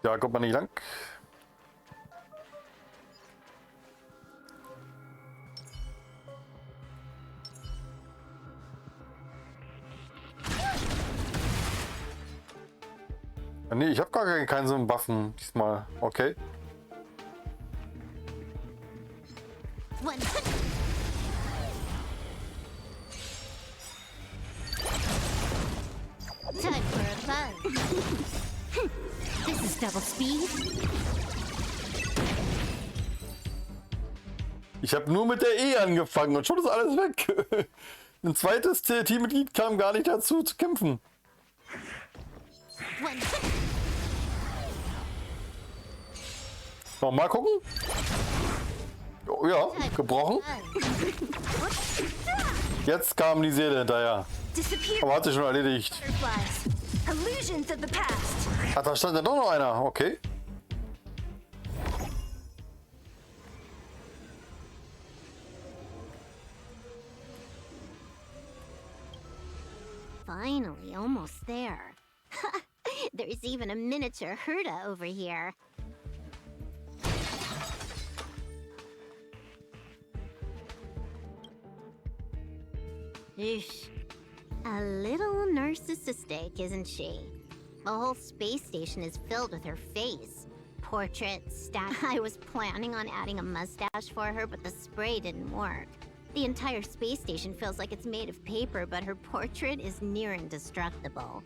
Da kommt man nicht lang. Nee, ich habe gar keinen so einen Waffen diesmal. Okay. Time for a buzz. This is double speed. Ich habe nur mit der E angefangen und schon ist alles weg. Ein zweites Teammitglied kam gar nicht dazu zu kämpfen. Nochmal gucken. Oh, ja, gebrochen. Jetzt kam die Seele hinterher. Aber hat sich schon erledigt. Ach, da stand ja doch noch einer. Okay. Finally, almost there. There's even a miniature Herta over here. Eesh. A little narcissistic, isn't she? The whole space station is filled with her face. Portraits, I was planning on adding a mustache for her, but the spray didn't work. The entire space station feels like it's made of paper, but her portrait is near indestructible.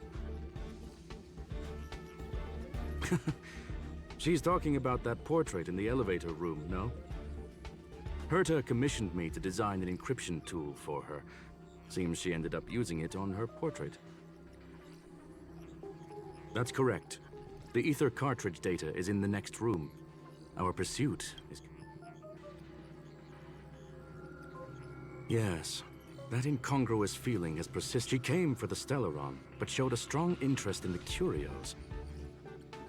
She's talking about that portrait in the elevator room, no? Herta commissioned me to design an encryption tool for her. Seems she ended up using it on her portrait. That's correct. The ether cartridge data is in the next room. Our pursuit is... Yes, that incongruous feeling has persisted. She came for the Stellaron, but showed a strong interest in the curios.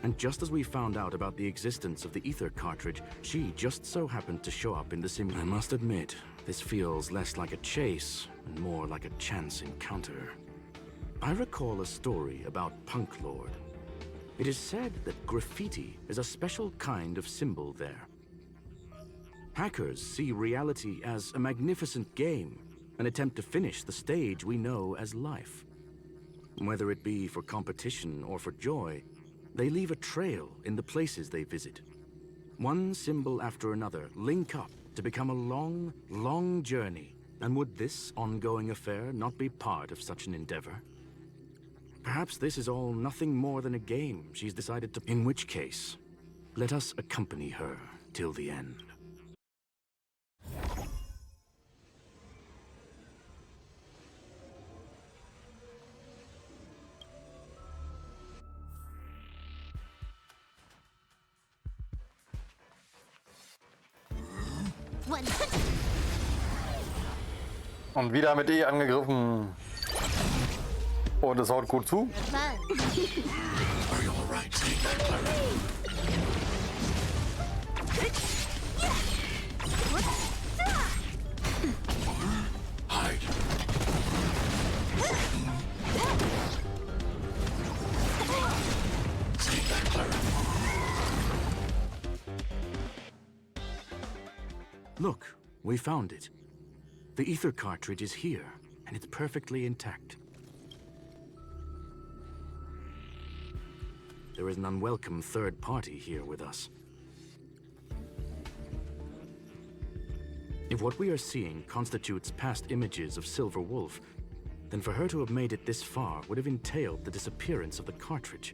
And just as we found out about the existence of the ether cartridge, she just so happened to show up in the sim. I must admit, this feels less like a chase and more like a chance encounter. I recall a story about Punklorde. It is said that graffiti is a special kind of symbol there. Hackers see reality as a magnificent game, an attempt to finish the stage we know as life. Whether it be for competition or for joy, they leave a trail in the places they visit. One symbol after another link up to become a long, long journey. And would this ongoing affair not be part of such an endeavor? Perhaps this is all nothing more than a game she's decided to... In which case, let us accompany her till the end. Und wieder mit E angegriffen. Und es haut gut zu. Look, we found it. The ether cartridge is here, and it's perfectly intact. There is an unwelcome third party here with us. If what we are seeing constitutes past images of Silver Wolf, then for her to have made it this far would have entailed the disappearance of the cartridge.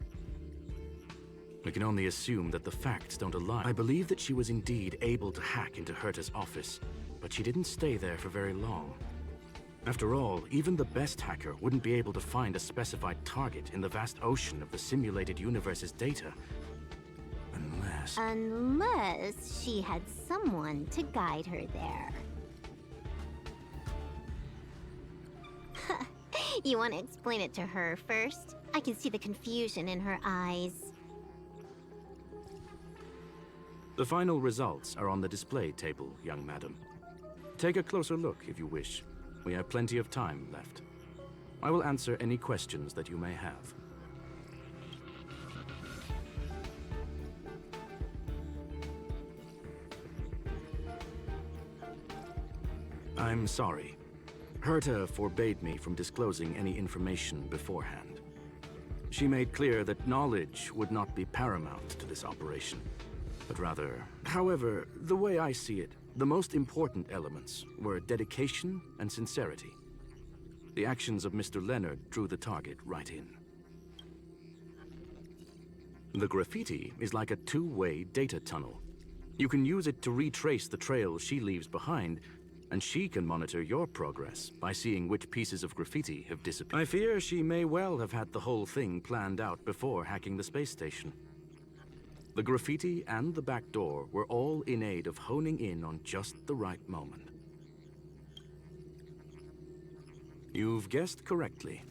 We can only assume that the facts don't align. I believe that she was indeed able to hack into Herta's office, but she didn't stay there for very long. After all, even the best hacker wouldn't be able to find a specified target in the vast ocean of the simulated universe's data. Unless she had someone to guide her there. You want to explain it to her first? I can see the confusion in her eyes. The final results are on the display table, young madam. Take a closer look if you wish. We have plenty of time left. I will answer any questions that you may have. I'm sorry. Herta forbade me from disclosing any information beforehand. She made clear that knowledge would not be paramount to this operation, but rather... However, the way I see it, the most important elements were dedication and sincerity. The actions of Mr. Leonard drew the target right in. The graffiti is like a two-way data tunnel. You can use it to retrace the trail she leaves behind, and she can monitor your progress by seeing which pieces of graffiti have disappeared. I fear she may well have had the whole thing planned out before hacking the space station. The graffiti and the back door were all in aid of honing in on just the right moment. You've guessed correctly.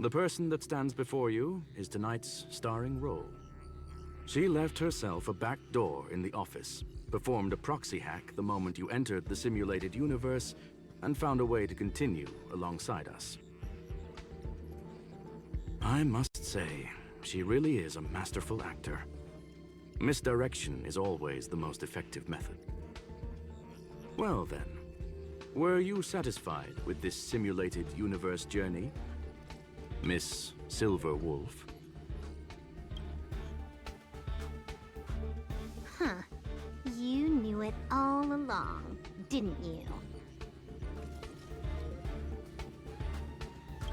The person that stands before you is tonight's starring role. She left herself a back door in the office, performed a proxy hack the moment you entered the simulated universe, and found a way to continue alongside us. I must say, she really is a masterful actor. Misdirection is always the most effective method. Well then, were you satisfied with this simulated universe journey, Miss Silver Wolf? Huh. You knew it all along, didn't you?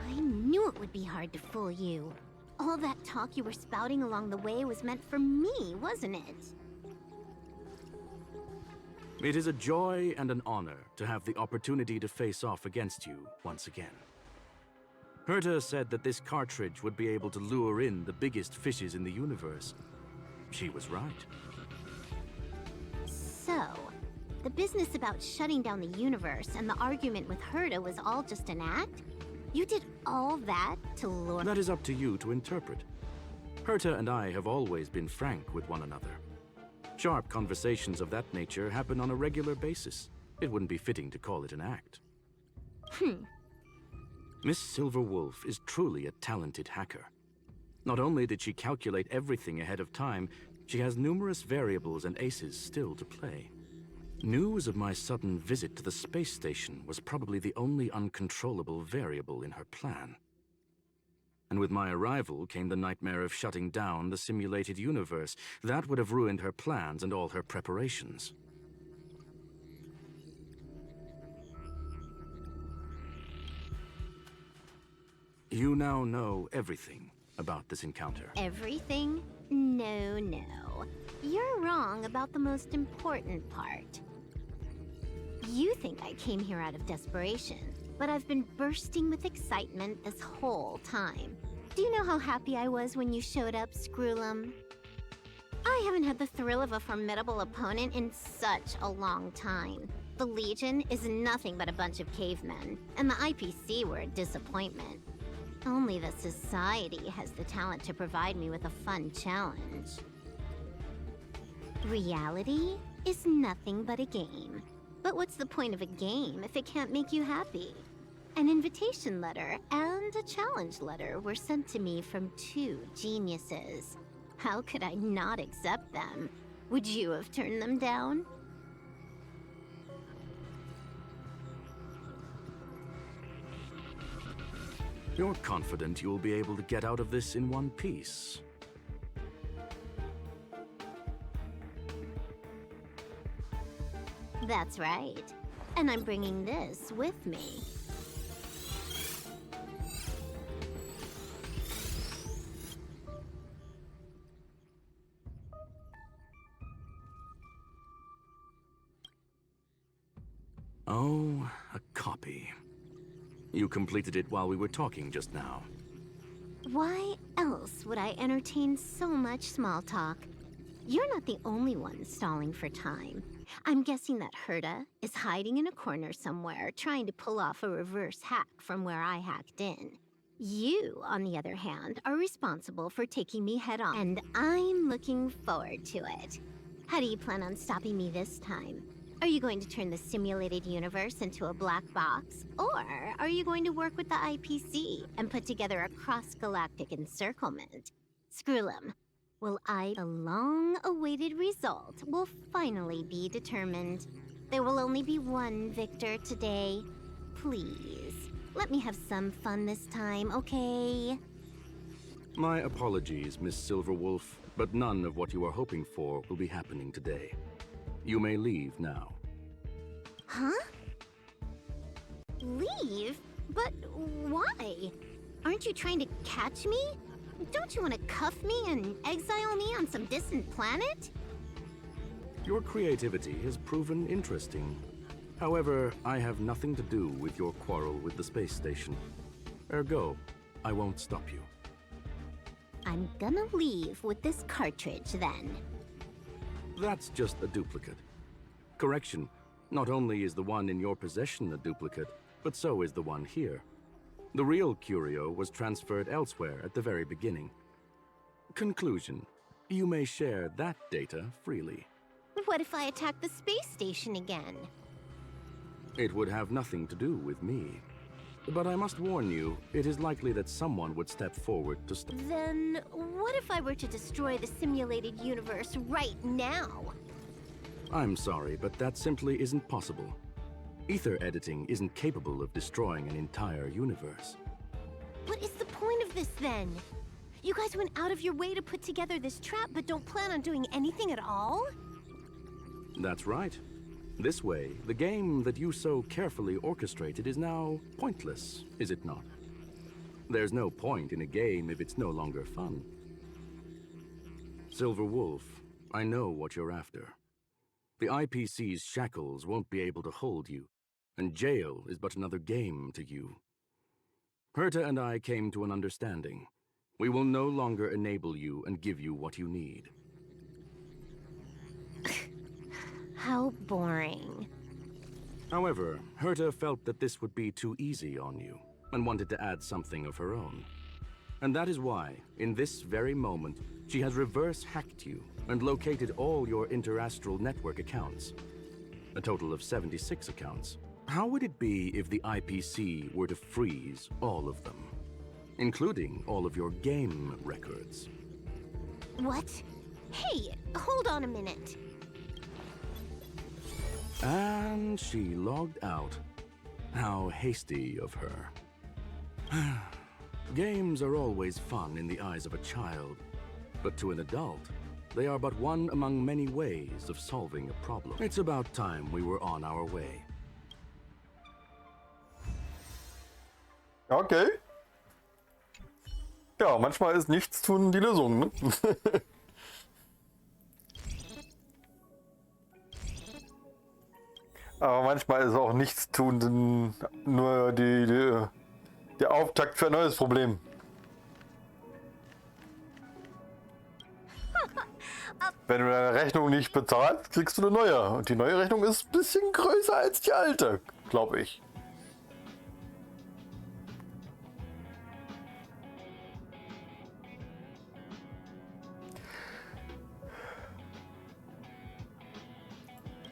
I knew it would be hard to fool you. All that talk you were spouting along the way was meant for me, wasn't it? It is a joy and an honor to have the opportunity to face off against you once again. Herta said that this cartridge would be able to lure in the biggest fishes in the universe. She was right. So, the business about shutting down the universe and the argument with Herta was all just an act? You did all that to lure— That is up to you to interpret. Herta and I have always been frank with one another. Sharp conversations of that nature happen on a regular basis. It wouldn't be fitting to call it an act. Miss Silverwolf is truly a talented hacker. Not only did she calculate everything ahead of time, she has numerous variables and aces still to play. News of my sudden visit to the space station was probably the only uncontrollable variable in her plan. And with my arrival came the nightmare of shutting down the simulated universe. That would have ruined her plans and all her preparations. You now know everything about this encounter. Everything? No, no. You're wrong about the most important part. You think I came here out of desperation, but I've been bursting with excitement this whole time. Do you know how happy I was when you showed up, Screwlum? I haven't had the thrill of a formidable opponent in such a long time. The Legion is nothing but a bunch of cavemen, and the IPC were a disappointment. Only the Society has the talent to provide me with a fun challenge. Reality is nothing but a game. But what's the point of a game if it can't make you happy? An invitation letter and a challenge letter were sent to me from two geniuses. How could I not accept them? Would you have turned them down? You're confident you'll be able to get out of this in one piece. That's right. And I'm bringing this with me. Oh, a copy. You completed it while we were talking just now. Why else would I entertain so much small talk? You're not the only one stalling for time. I'm guessing that Herta is hiding in a corner somewhere, trying to pull off a reverse hack from where I hacked in. You, on the other hand, are responsible for taking me head on, and I'm looking forward to it. How do you plan on stopping me this time? Are you going to turn the simulated universe into a black box? Or are you going to work with the IPC and put together a cross-galactic encirclement? Screwlum, the long-awaited result will finally be determined. There will only be one victor today. Please, let me have some fun this time, okay? My apologies, Miss Silverwolf, but none of what you are hoping for will be happening today. You may leave now. Huh? Leave? But why? Aren't you trying to catch me? Don't you want to cuff me and exile me on some distant planet? Your creativity has proven interesting. However, I have nothing to do with your quarrel with the space station. Ergo, I won't stop you. I'm gonna leave with this cartridge then. That's just a duplicate. Correction, not only is the one in your possession a duplicate, but so is the one here. The real curio was transferred elsewhere at the very beginning. Conclusion, you may share that data freely. What if I attack the space station again? It would have nothing to do with me. But I must warn you, it is likely that someone would step forward to stop. Then what if I were to destroy the simulated universe right now? I'm sorry, but that simply isn't possible. Ether editing isn't capable of destroying an entire universe. What is the point of this then? You guys went out of your way to put together this trap but don't plan on doing anything at all? That's right. This way, the game that you so carefully orchestrated is now pointless, is it not? There's no point in a game if it's no longer fun. Silver Wolf, I know what you're after. The IPC's shackles won't be able to hold you, and jail is but another game to you. Herta and I came to an understanding. We will no longer enable you and give you what you need. How boring. However, Herta felt that this would be too easy on you, and wanted to add something of her own. And that is why, in this very moment, she has reverse-hacked you and located all your interastral network accounts. A total of 76 accounts. How would it be if the IPC were to freeze all of them, including all of your game records? What? Hey, hold on a minute. And she logged out. How hasty of her. Games are always fun in the eyes of a child, but to an adult, they are but one among many ways of solving a problem. It's about time we were on our way. Okay. Ja, manchmal ist Nichtstun die Lösung, ne? Aber manchmal ist auch Nichtstun nur der Auftakt für ein neues Problem. Wenn du deine Rechnung nicht bezahlst, kriegst du eine neue. Und die neue Rechnung ist ein bisschen größer als die alte, glaube ich.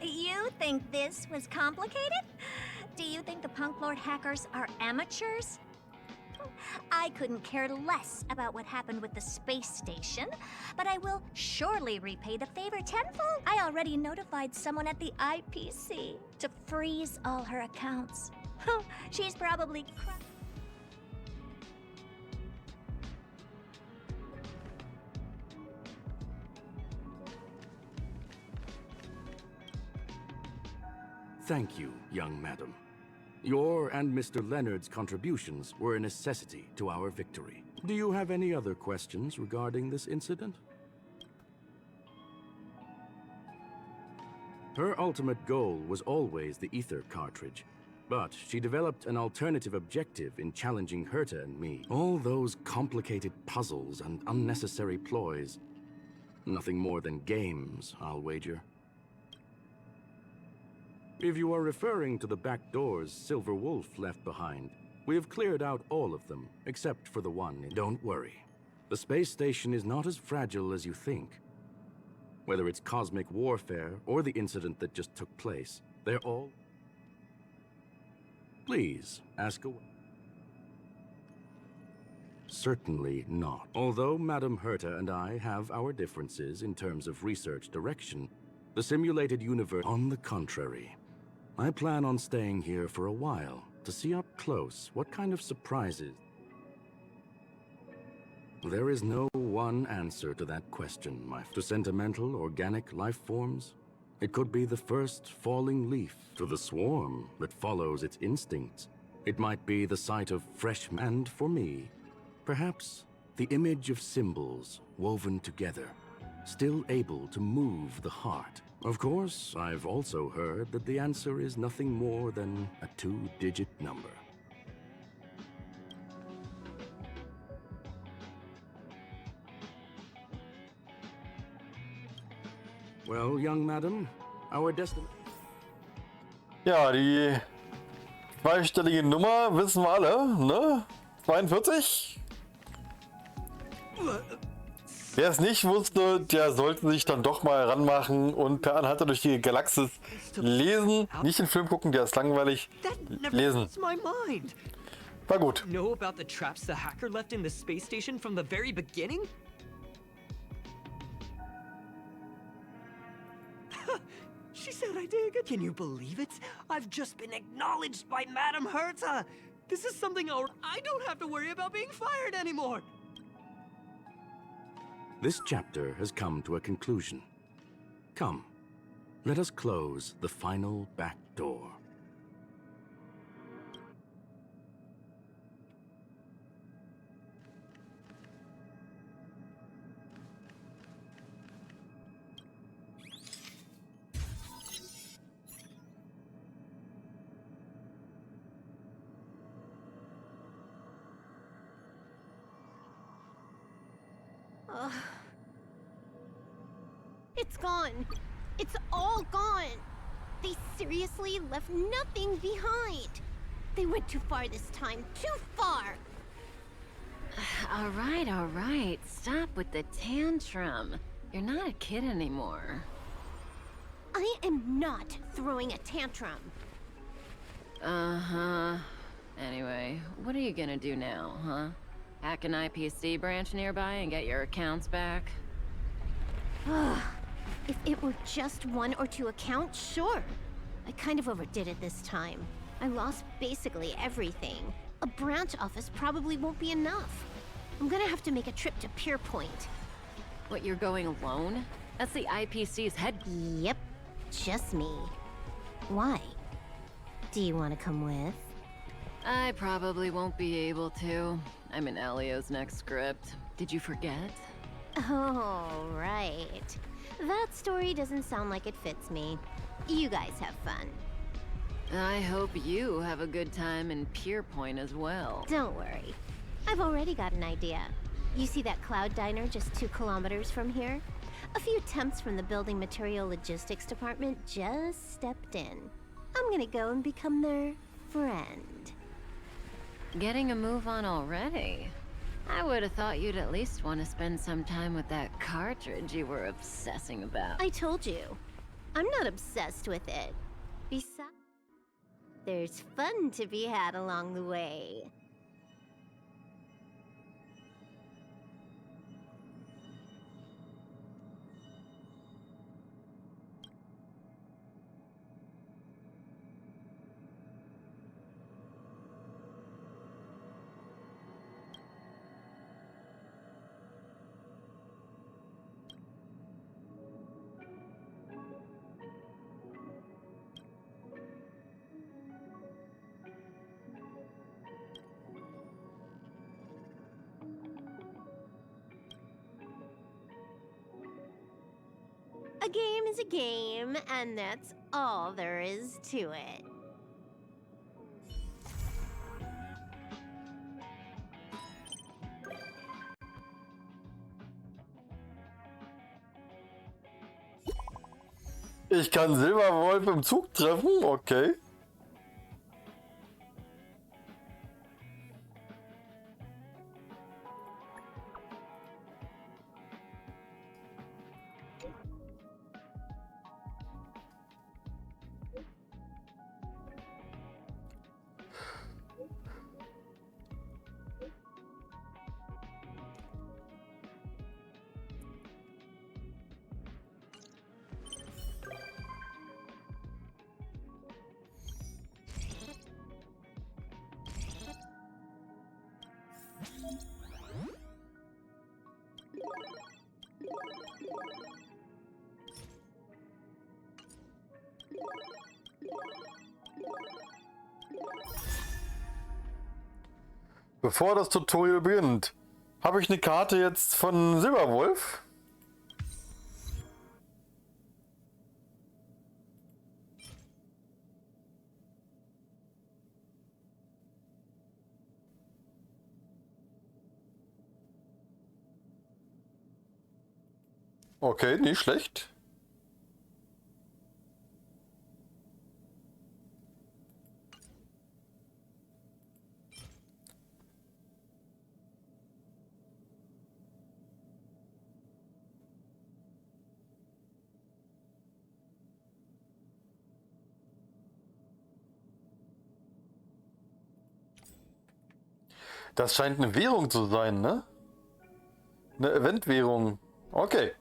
You think this was complicated? Do you think the Punklorde hackers are amateurs? I couldn't care less about what happened with the space station, but I will surely repay the favor tenfold. I already notified someone at the IPC to freeze all her accounts. She's probably Thank you, young madam. Your and Mr. Leonard's contributions were a necessity to our victory. Do you have any other questions regarding this incident? Her ultimate goal was always the ether cartridge, but she developed an alternative objective in challenging Herta and me. All those complicated puzzles and unnecessary ploys. Nothing more than games, I'll wager. If you are referring to the back doors Silver Wolf left behind, we have cleared out all of them, except for the one. Don't worry. The space station is not as fragile as you think. Whether it's cosmic warfare or the incident that just took place, they're all... Please, ask away. Certainly not. Although Madame Herta and I have our differences in terms of research direction, the simulated universe... On the contrary, I plan on staying here for a while to see up close what kind of surprises... There is no one answer to that question, To sentimental, organic life forms, it could be the first falling leaf. To the swarm that follows its instincts, it might be the sight of fresh... And for me, perhaps the image of symbols woven together, still able to move the heart. Of course, I've also heard that the answer is nothing more than a 2-digit number. Well, young madam, our destination. Ja, die zweistellige Nummer wissen wir alle, ne? 42? Wer es nicht wusste, der sollte sich dann doch mal ranmachen und per Anhalter durch die Galaxis lesen. Nicht den Film gucken, der ist langweilig. Lesen. War gut. Know about the traps the hacker left in the space station from the very beginning? She said I did. Can you believe it? I've just been acknowledged by Madame Herta. This is something I don't have to worry about being fired anymore. This chapter has come to a conclusion. Come, let us close the final back door. It's gone. It's all gone. They seriously left nothing behind. They went too far this time. Too far. All right. Stop with the tantrum. You're not a kid anymore. I am not throwing a tantrum. Uh-huh. Anyway, what are you gonna do now, huh? Hack an IPC branch nearby and get your accounts back? If it were just 1 or 2 accounts, sure. I kind of overdid it this time. I lost basically everything. A branch office probably won't be enough. I'm gonna have to make a trip to Pier Point. What, you're going alone? That's the IPC's head. Yep, just me. Why? Do you want to come with? I probably won't be able to. I'm in Elio's next script. Did you forget? Oh, right. That story doesn't sound like it fits me. You guys have fun. I hope you have a good time in Pier Point as well. Don't worry. I've already got an idea. You see that cloud diner just 2 kilometers from here? A few temps from the building material logistics department just stepped in. I'm gonna go and become their friend. Getting a move on already? I would have thought you'd at least want to spend some time with that cartridge you were obsessing about. I told you. I'm not obsessed with it. Besides, there's fun to be had along the way. A game is a game, and that's all there is to it. Ich kann Silberwolf im Zug treffen, okay. Bevor das Tutorial beginnt, habe ich eine Karte jetzt von Silberwolf. Okay, nicht schlecht. Das scheint eine Währung zu sein, ne? Eine Eventwährung. Okay.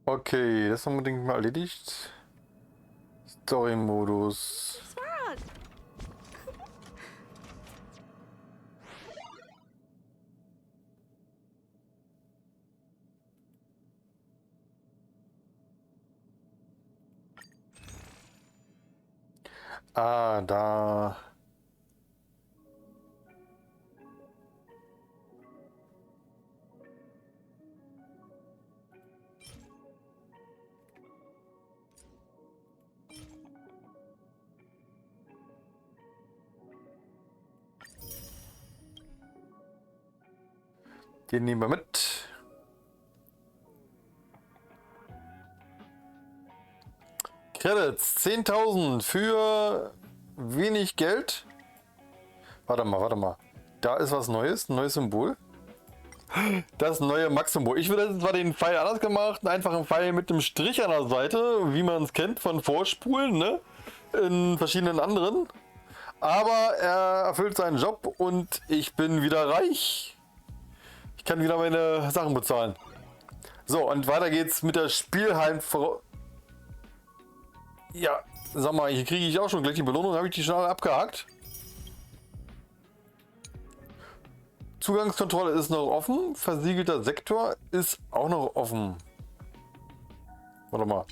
Okay, das haben wir, denke ich mal, erledigt. Story-Modus. Ah, da. Den nehmen wir mit. Credits 10.000 für wenig Geld. Warte mal. Da ist was Neues, ein neues Symbol. Das neue Max-Symbol. Ich würde zwar den Pfeil anders gemacht, einfach einen Pfeil mit einem Strich an der Seite, wie man es kennt von Vorspulen, ne? In verschiedenen anderen. Aber er erfüllt seinen Job und ich bin wieder reich. Ich kann wieder meine Sachen bezahlen. So, und weiter geht's mit der Spielheim. Ja, sag mal, hier kriege ich auch schon gleich die Belohnung. Habe ich die schon alle abgehakt? Zugangskontrolle ist noch offen. Versiegelter Sektor ist auch noch offen. Warte mal.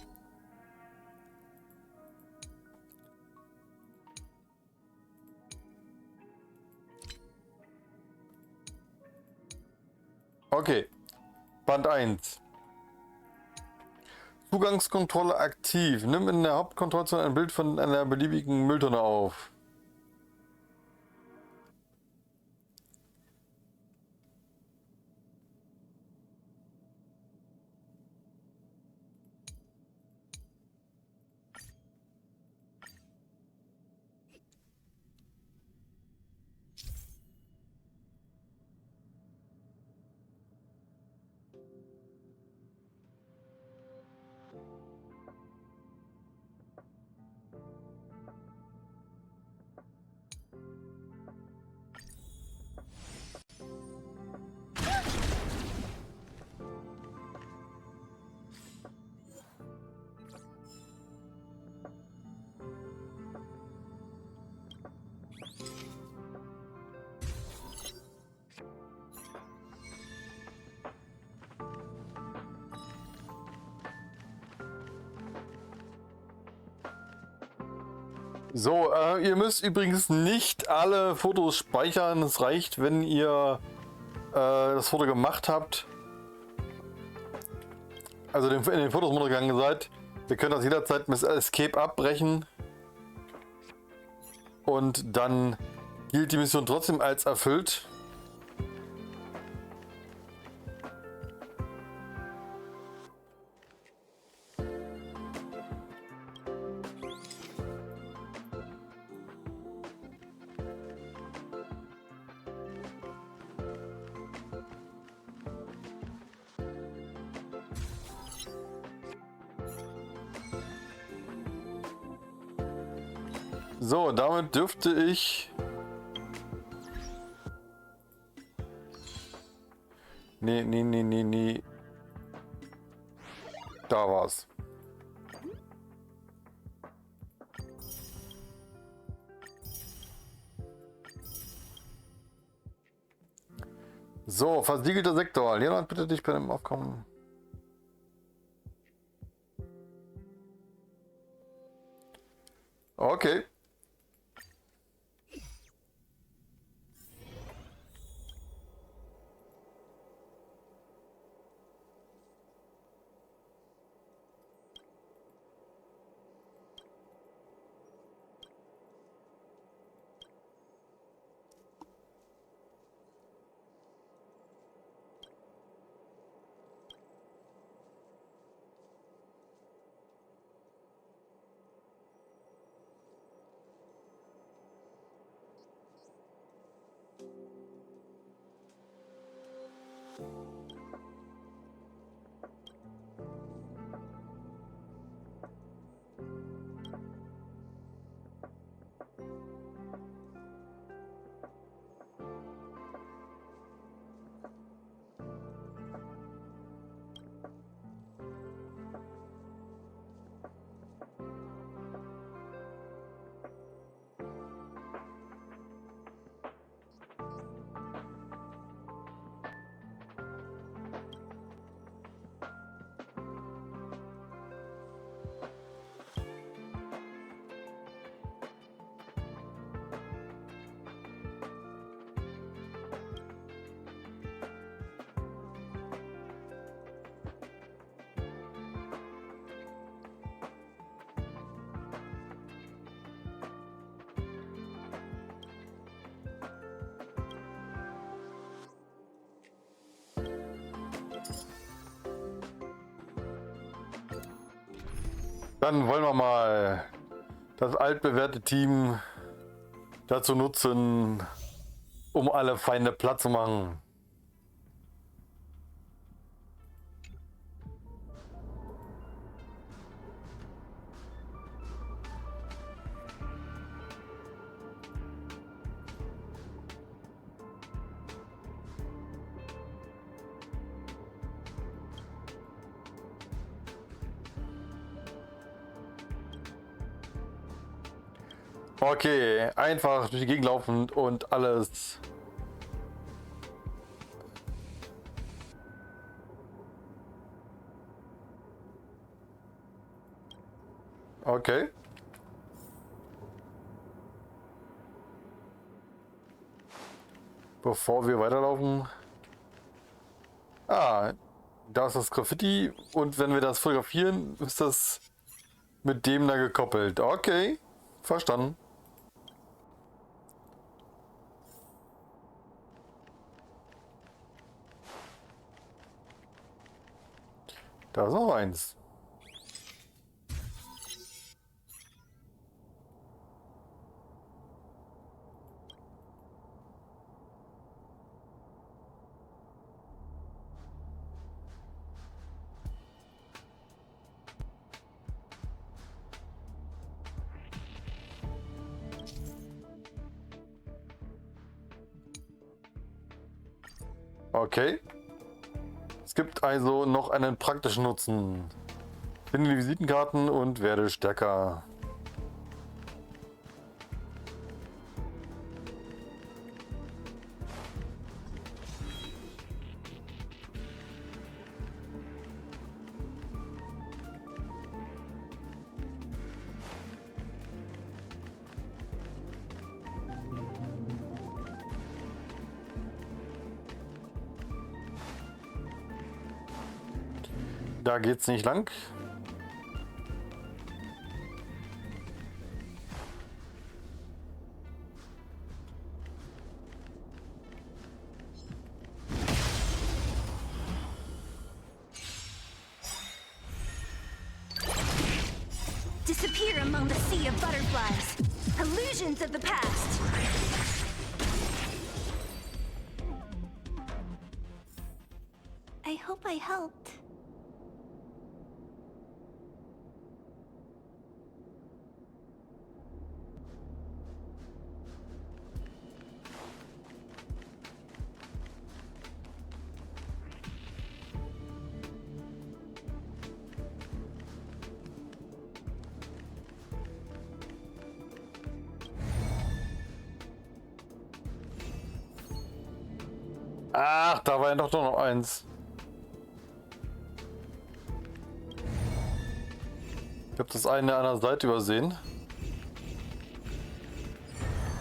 Okay. Band 1. Zugangskontrolle aktiv. Nimm in der Hauptkontrollzone ein Bild von einer beliebigen Mülltonne auf. So, ihr müsst übrigens nicht alle Fotos speichern. Es reicht, wenn ihr das Foto gemacht habt. Also in den Fotos gegangen seid. Ihr könnt das jederzeit mit Escape abbrechen. Und dann gilt die Mission trotzdem als erfüllt. So, damit dürfte ich... Nee. Da war's. So, versiegelter Sektor. Leonard, bitte dich bei dem Aufkommen. Okay. Dann wollen wir mal das altbewährte Team dazu nutzen, um alle Feinde platt zu machen. Okay, einfach durch die Gegend laufen und alles. Okay. Bevor wir weiterlaufen. Ah, da ist das Graffiti und wenn wir das fotografieren, ist das mit dem da gekoppelt. Okay, verstanden. Da ist noch eins. Okay. Es gibt also noch einen praktischen Nutzen. Finde die Visitenkarten und werde stärker. Da geht's nicht lang. Disappear among the sea of butterflies. Illusions of the past. I hope I helped. Ach, da war ja doch noch eins. Ich habe das eine an der Seite übersehen.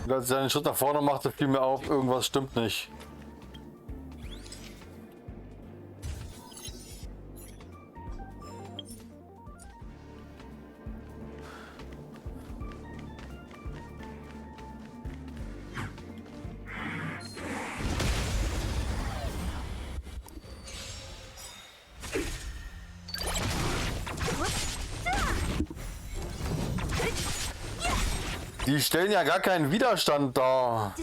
Und als ich einen Schritt nach vorne machte, fiel mir auf, irgendwas stimmt nicht. Die stellen ja gar keinen Widerstand dar.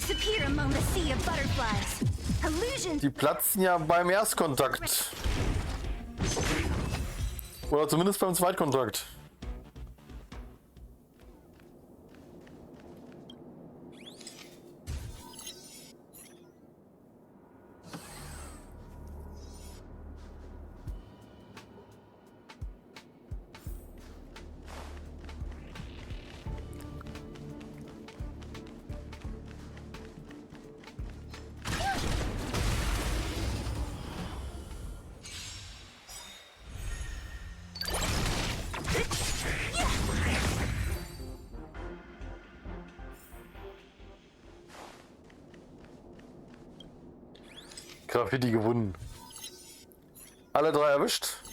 Die platzen ja beim Erstkontakt. Oder zumindest beim Zweitkontakt. Graffiti gewonnen. Alle drei erwischt.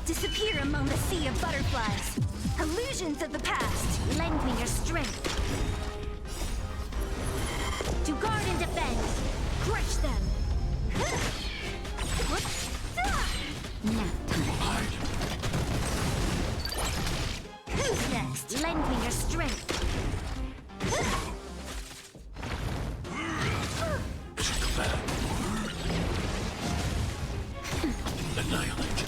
Disappear among the sea of butterflies. Illusions of the past, lend me your strength. To guard and defend, crush them. Nap time. Who's next? Lend me your strength. Annihilate.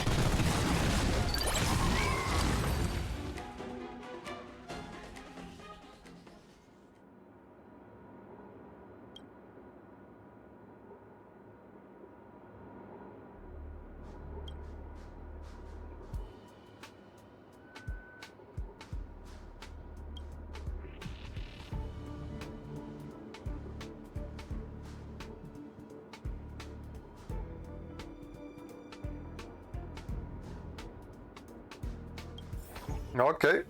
Okay.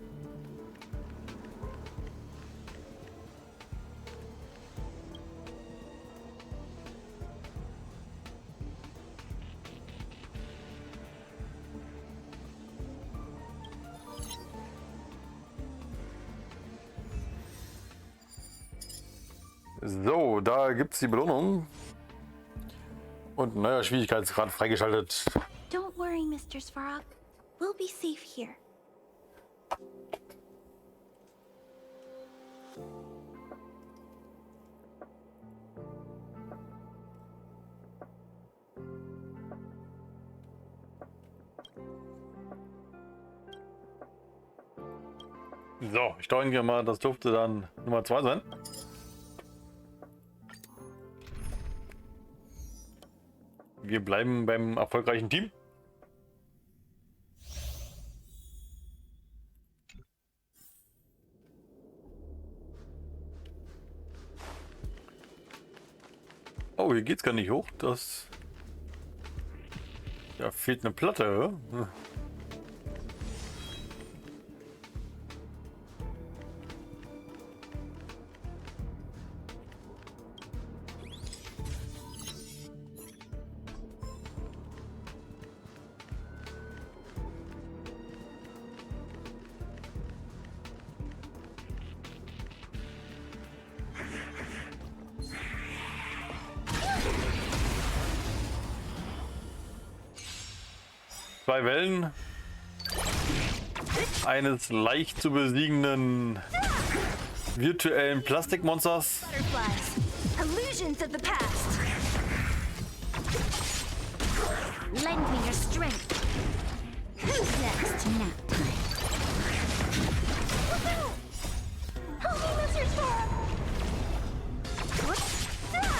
So, da gibt's die Belohnung. Und neuer Schwierigkeitsgrad freigeschaltet. Don't worry, Mr. Svarog. We'll be safe here. So, ich denke mal, das dürfte dann Nummer 2 sein. Wir bleiben beim erfolgreichen Team. Oh, hier geht's gar nicht hoch. Das... Da fehlt eine Platte. Ja? 2 Wellen eines leicht zu besiegenden virtuellen Plastikmonsters. Butterflies. Illusions of the past. Lend me your strength. Who's next? Nap time. Help me, Mr. Storm! What's that?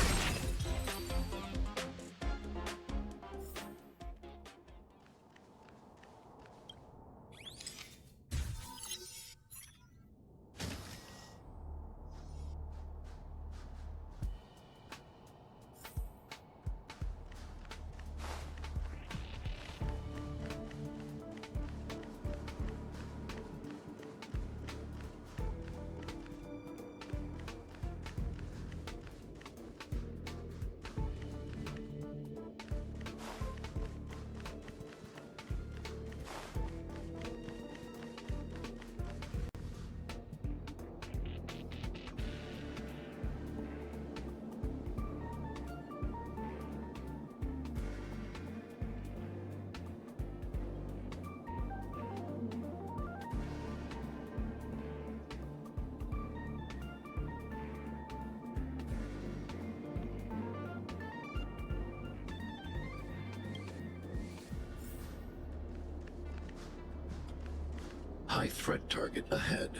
High threat target ahead.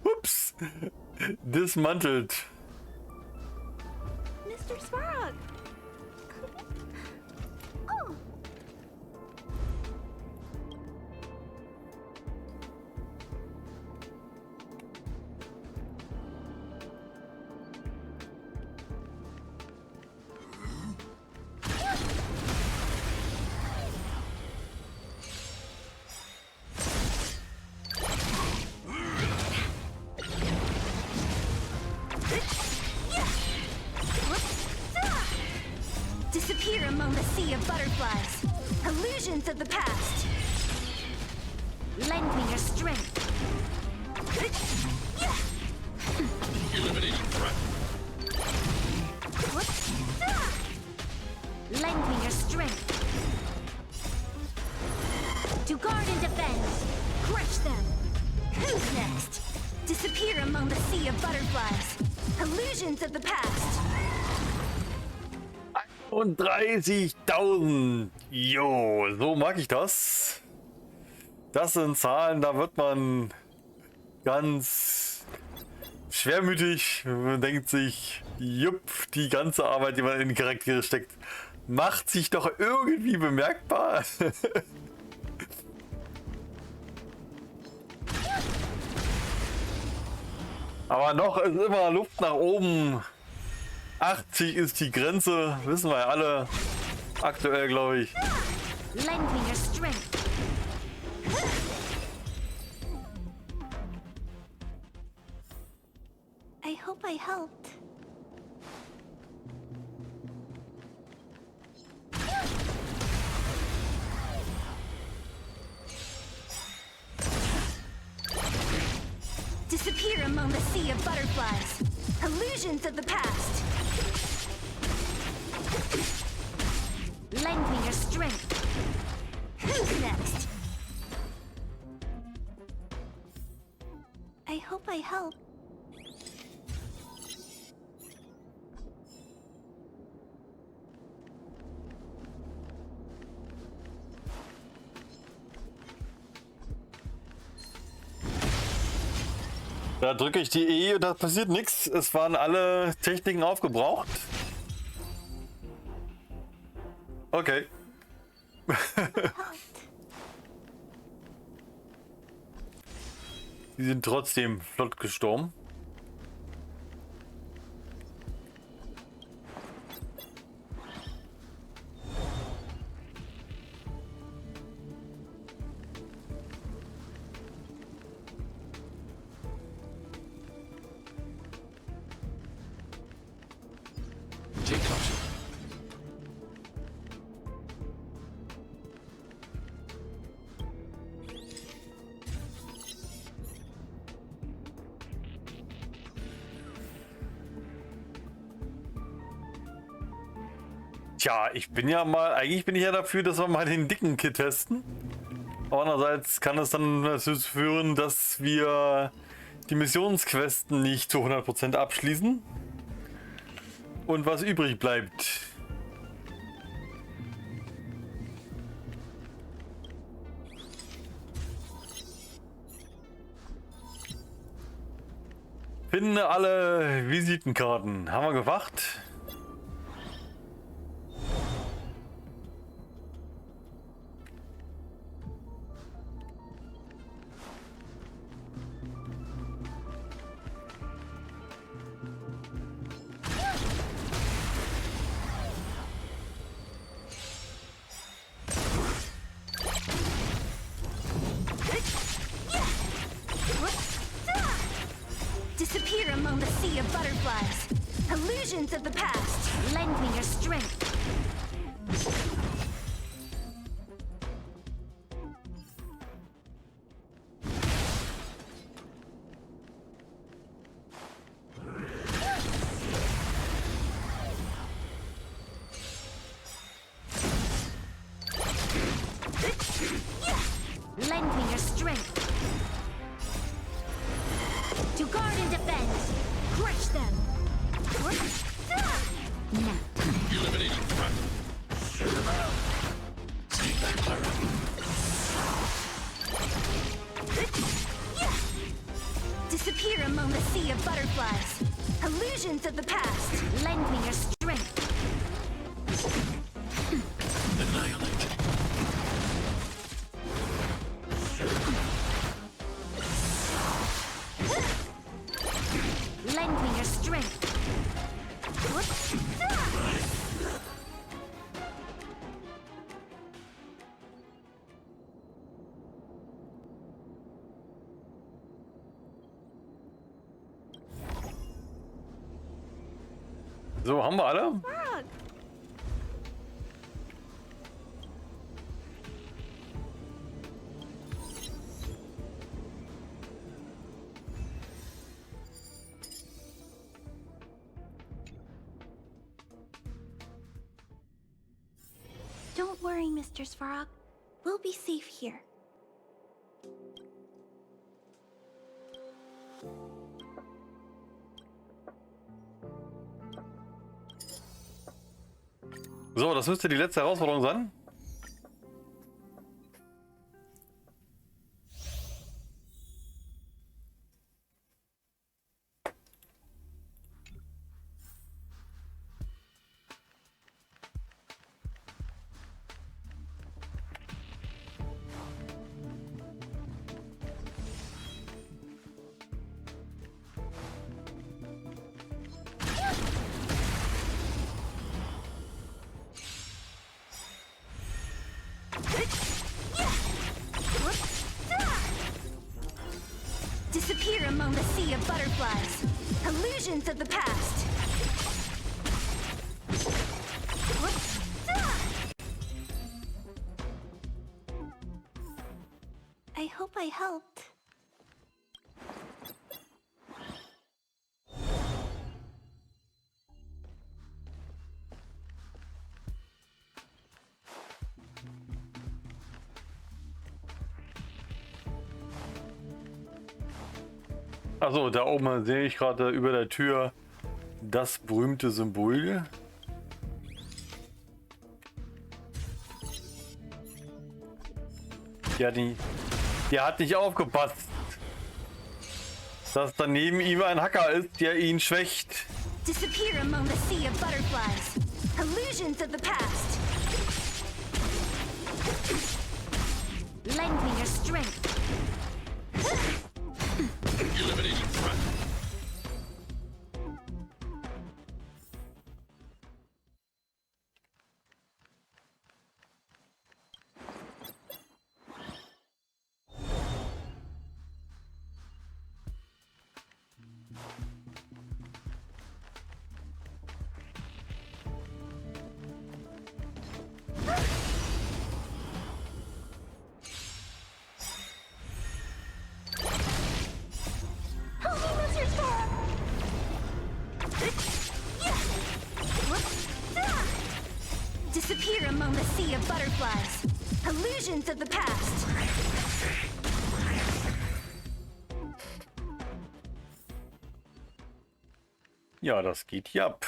Ups. Dismantelt. Mr. Svarog! Oh! Disappear among the sea of butterflies. Illusions of the past. Lend me your strength. Eliminating threat. Lend me your strength. To guard and defend. Crush them. Who's next? Disappear among the sea of butterflies. Illusions of the past. Und 30.000. Jo, so mag ich das. Das sind Zahlen, da wird man ganz schwermütig. Man denkt sich, jupp, die ganze Arbeit, die man in die Charaktere steckt, macht sich doch irgendwie bemerkbar. Aber noch ist immer Luft nach oben. 80 ist die Grenze, wissen wir ja alle. Aktuell, glaube ich. Lend me your strength. I hope I helped. Disappear among the sea of butterflies. Illusions of the past. Lend me your strength. Who's next? I hope I help. Da drücke ich die E und da passiert nichts. Es waren alle Techniken aufgebraucht. Okay. Die sind trotzdem flott gestorben. Tja, eigentlich bin ich ja dafür, dass wir mal den dicken Kit testen. Aber andererseits kann es dann dazu führen, dass wir die Missionsquesten nicht zu 100% abschließen. Und was übrig bleibt. Finde alle Visitenkarten. Haben wir gemacht? Disappear among the sea of butterflies. Illusions of the past. Lend me your strength. Lend me your strength. To guard and defend. Crush them. Now. Eliminating threat. Take that, Clara. Disappear among the sea of butterflies. Illusions of the past. Lend me your strength. Annihilate. Lend me your strength. So, haben wir alle? Don't worry, Mr. Svarog. We'll be safe here. So, das müsste die letzte Herausforderung sein. Disappear among the sea of butterflies. Illusions of the past. I hope I helped. Also da oben sehe ich gerade über der Tür das berühmte Symbol. Der hat nicht aufgepasst, dass da neben ihm ein Hacker ist, der ihn schwächt. Disappear among the sea of butterflies. Illusions of the past. Lend me your strength. Eliminating threat. Disappear among the sea of butterflies. Illusions of the past. Ja, das geht hier ab.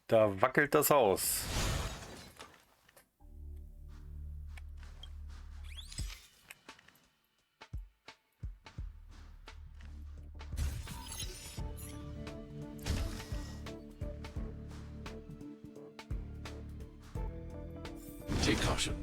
Da wackelt das Haus. Take caution.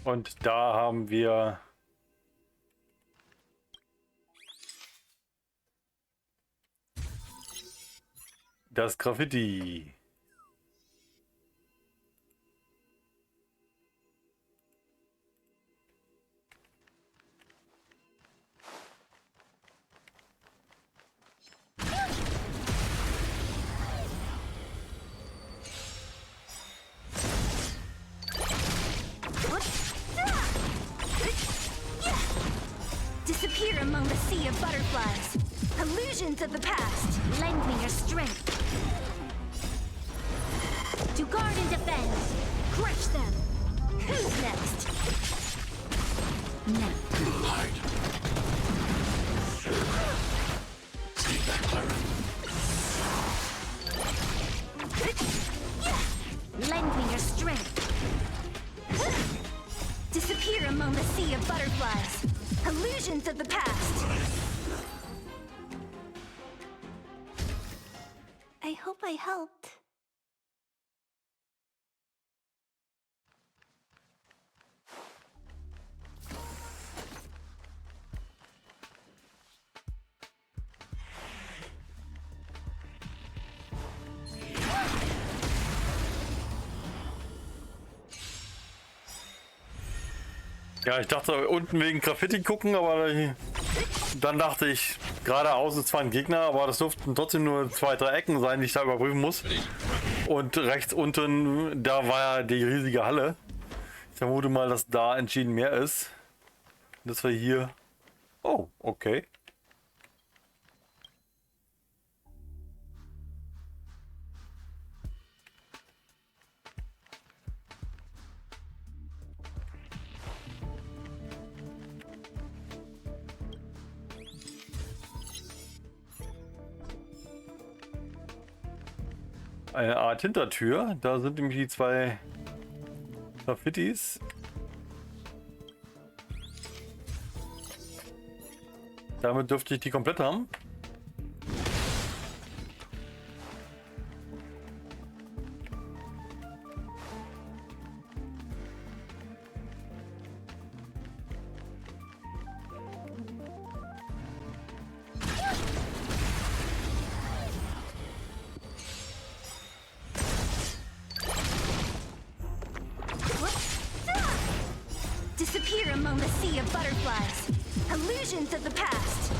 Und da haben wir das Graffiti. Disappear among the sea of butterflies. Illusions of the past. Lend me your strength. To guard and defend. Crush them. Who's next? Now. Hide. Stay back, Clara. Lend me your strength. Disappear among the sea of butterflies. Illusions of the past. I hope I helped. Ja, ich dachte unten wegen Graffiti gucken, aber dann dachte ich, geradeaus ist zwar ein Gegner, aber das durften trotzdem nur 2, 3 Ecken sein, die ich da überprüfen muss. Und rechts unten, da war ja die riesige Halle. Ich vermute mal, dass da entschieden mehr ist. Das war hier. Oh, okay. Eine Art Hintertür. Da sind nämlich die 2 Graffitis. Damit dürfte ich die komplett haben. Disappear among the sea of butterflies. Illusions of the past.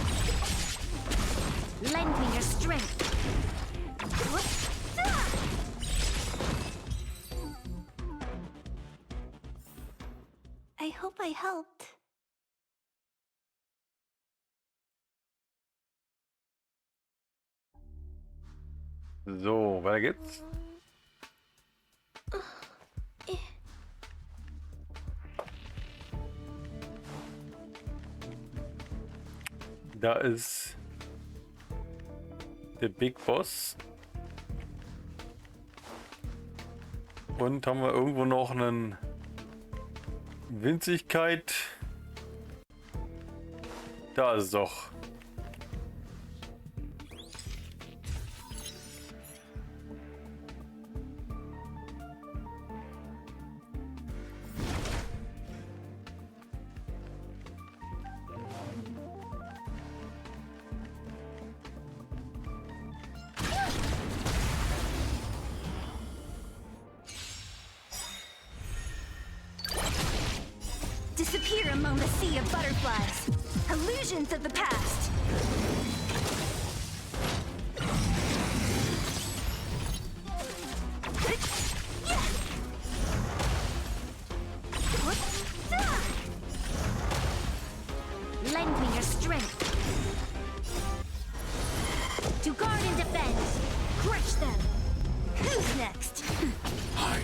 Lend me your strength. I hope I helped. So, weiter geht's. Da ist der Big Boss. Und haben wir irgendwo noch einen Winzigkeit. Da ist es doch. Disappear among the sea of butterflies. Illusions of the past. Lend me your strength. To guard and defend. Crush them. Who's next? Hide.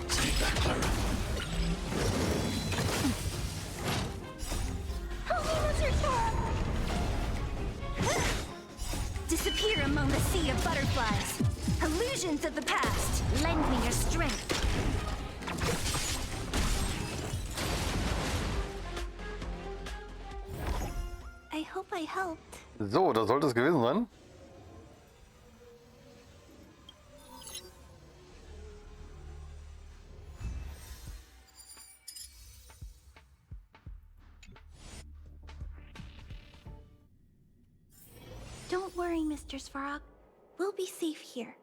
Stay back, Clara. Disappear among the sea of butterflies. Illusions of the past. Lend me your strength. I hope I helped. So, das sollte es gewesen sein. Don't worry, Mr. Svarog. We'll be safe here.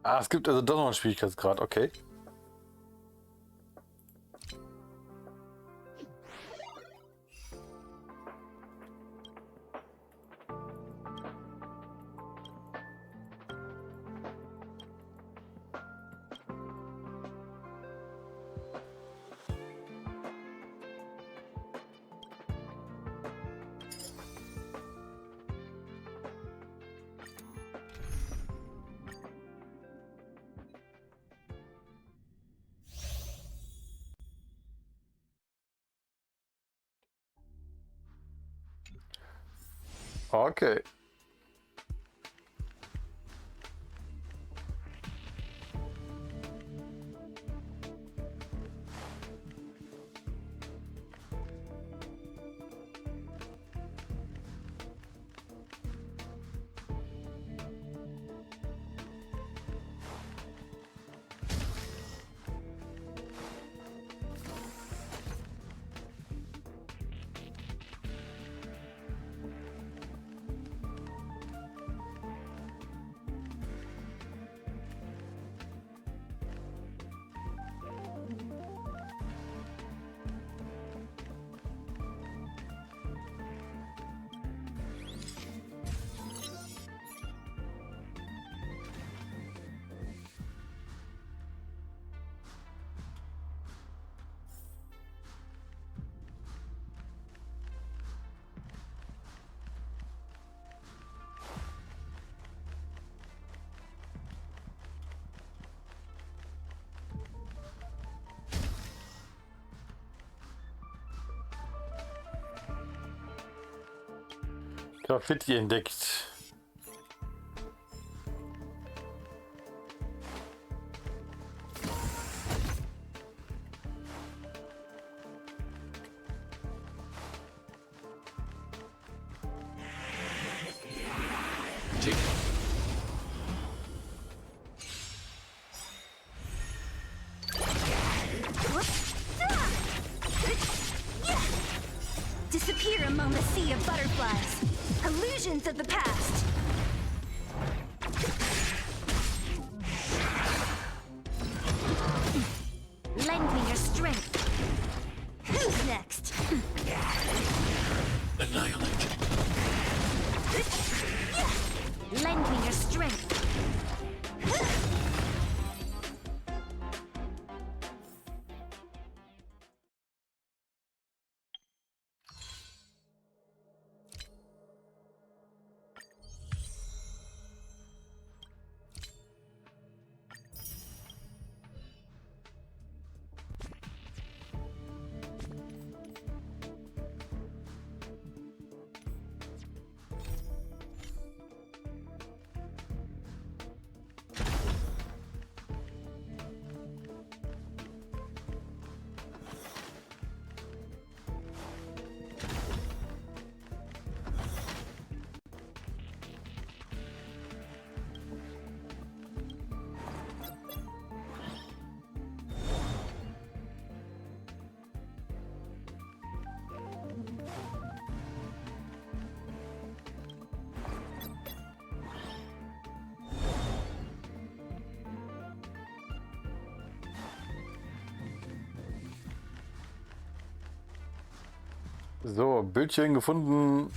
Ah, es gibt also doch noch einen Schwierigkeitsgrad, okay. Okay. Graffiti entdeckt. Take it. Disappear among the sea of butterflies. Illusions of the past. Lend me your strength. So, Bildchen gefunden.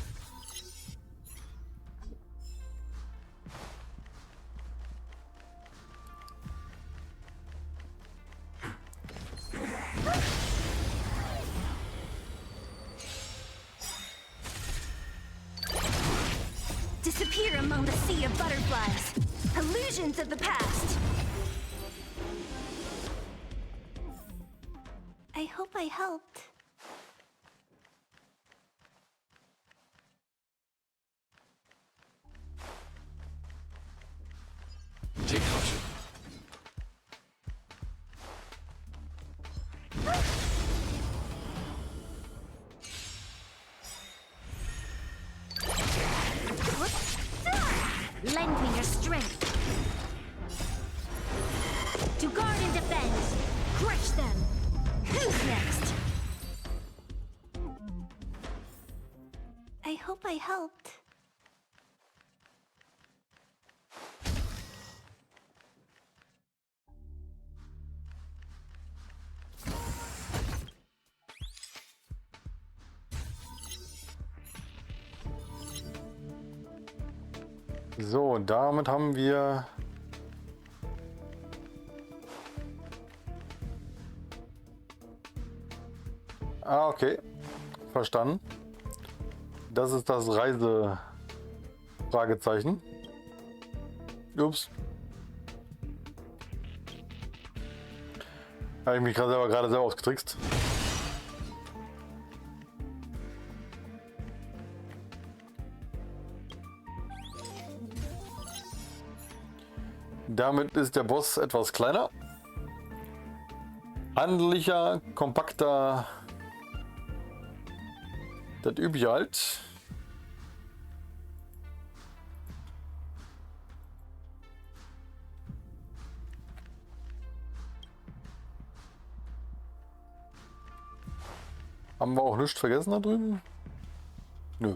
Disappear among the sea of butterflies. Illusions of the past. I hope I helped. Take caution. Lend me your strength. To guard and defend. Crush them. Who's next? I hope I helped. So, damit haben wir okay. Verstanden. Das ist das Reise-Fragezeichen. Ups. Habe ich mich gerade selber ausgetrickst. Damit ist der Boss etwas kleiner, handlicher, kompakter, das übliche halt. Haben wir auch nichts vergessen da drüben? Nö.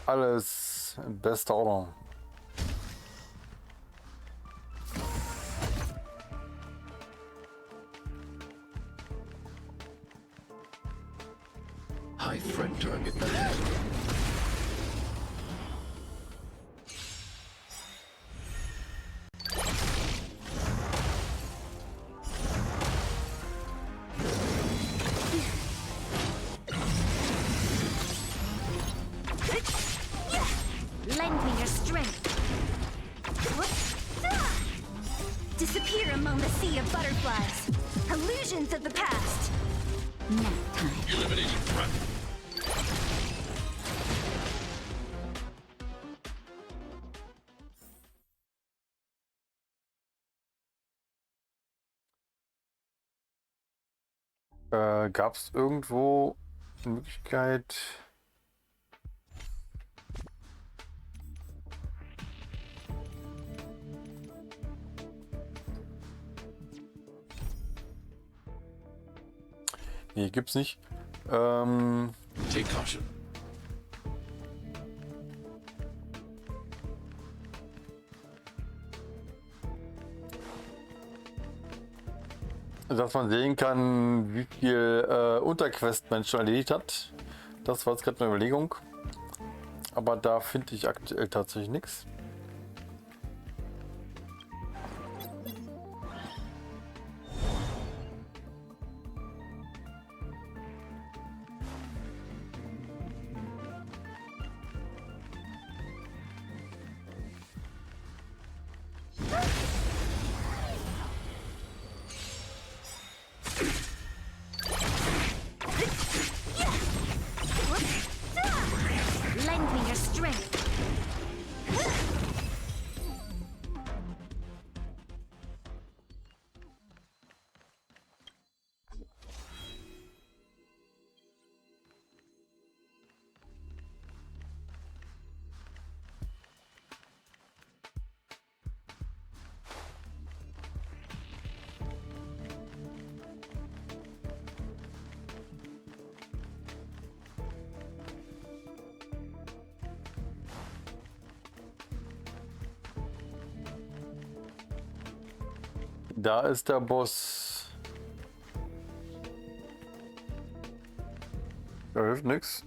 Alles in bester Ordnung. High friend target ahead. Lend me your strength. Disappear among the sea of butterflies. Illusions of the past. Nap time. Eliminating threat. Gab es irgendwo eine Möglichkeit? Nee, gibt's nicht. Take caution. Dass man sehen kann, wie viel Unterquest man schon erledigt hat. Das war jetzt gerade eine Überlegung. Aber da finde ich aktuell tatsächlich nichts. Lend me your strength. Da ist der Boss. hilft nix.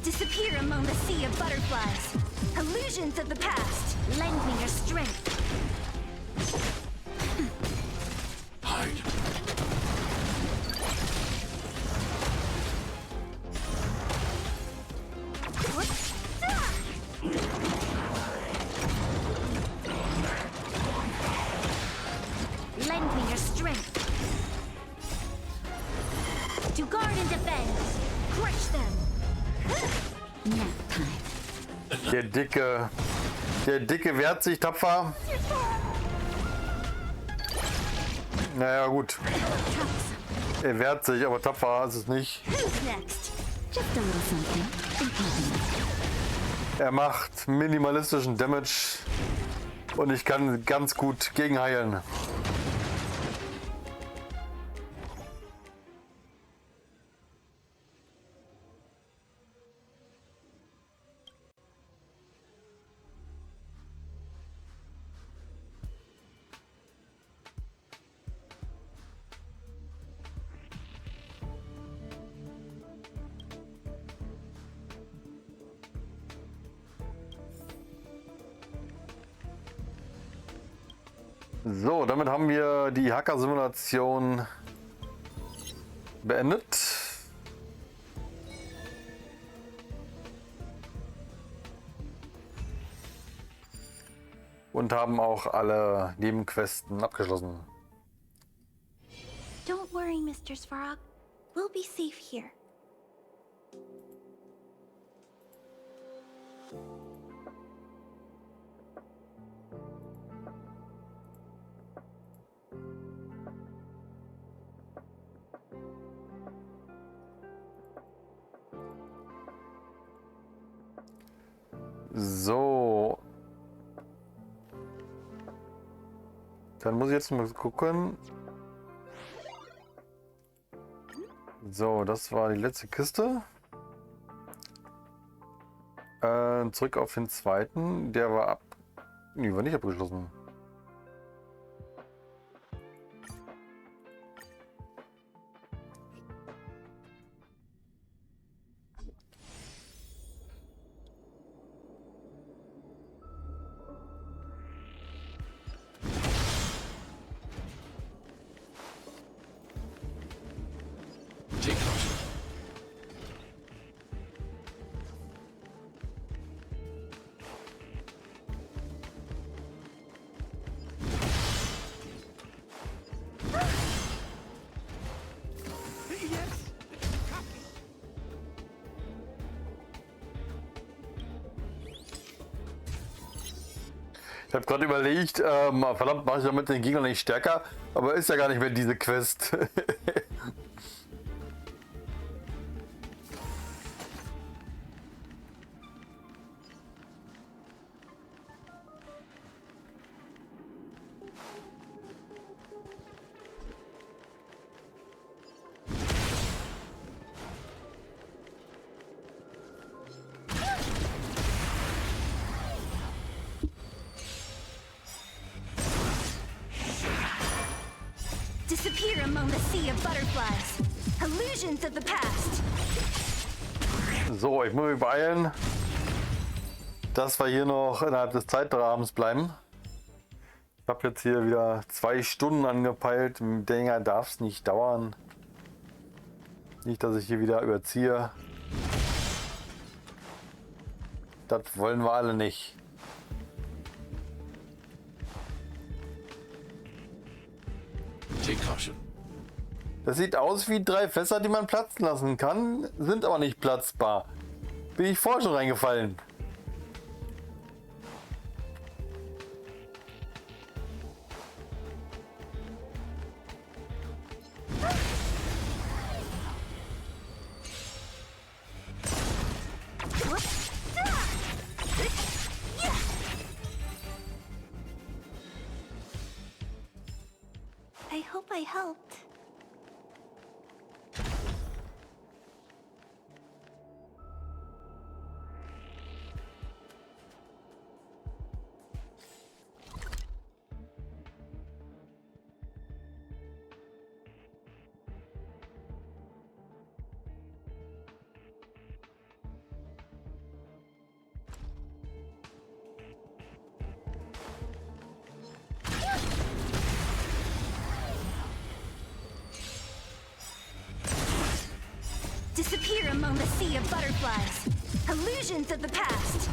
Disappear among the sea of butterflies. Illusions of the past. Lend me your strength. Hide. Lend me your strength. To guard and defend. Crush them. Der Dicke wehrt sich tapfer. Naja, gut. Er wehrt sich, aber tapfer ist es nicht. Er macht minimalistischen Damage und ich kann ganz gut gegenheilen. So, damit haben wir die Hacker-Simulation beendet. Und haben auch alle Nebenquesten abgeschlossen. Don't worry, Mr. Svarog. We'll be safe here. So. Dann muss ich jetzt mal gucken. So, das war die letzte Kiste. Zurück auf den zweiten. Der war ab. Nee, war nicht abgeschlossen. Take caution. Ich habe gerade überlegt, verdammt, mache ich damit den Gegner nicht stärker, aber ist ja gar nicht mehr diese Quest. Disappear among the sea of butterflies. Illusions of the past. So, ich muss mich beeilen, dass wir hier noch innerhalb des Zeitrahmens bleiben. Ich habe jetzt hier wieder 2 Stunden angepeilt. Länger darf es nicht dauern. Nicht, dass ich hier wieder überziehe. Das wollen wir alle nicht. Take caution. Das sieht aus wie 3 Fässer, die man platzen lassen kann, sind aber nicht platzbar. Bin ich vorher schon reingefallen. I helped. Disappear among the sea of butterflies. Illusions of the past.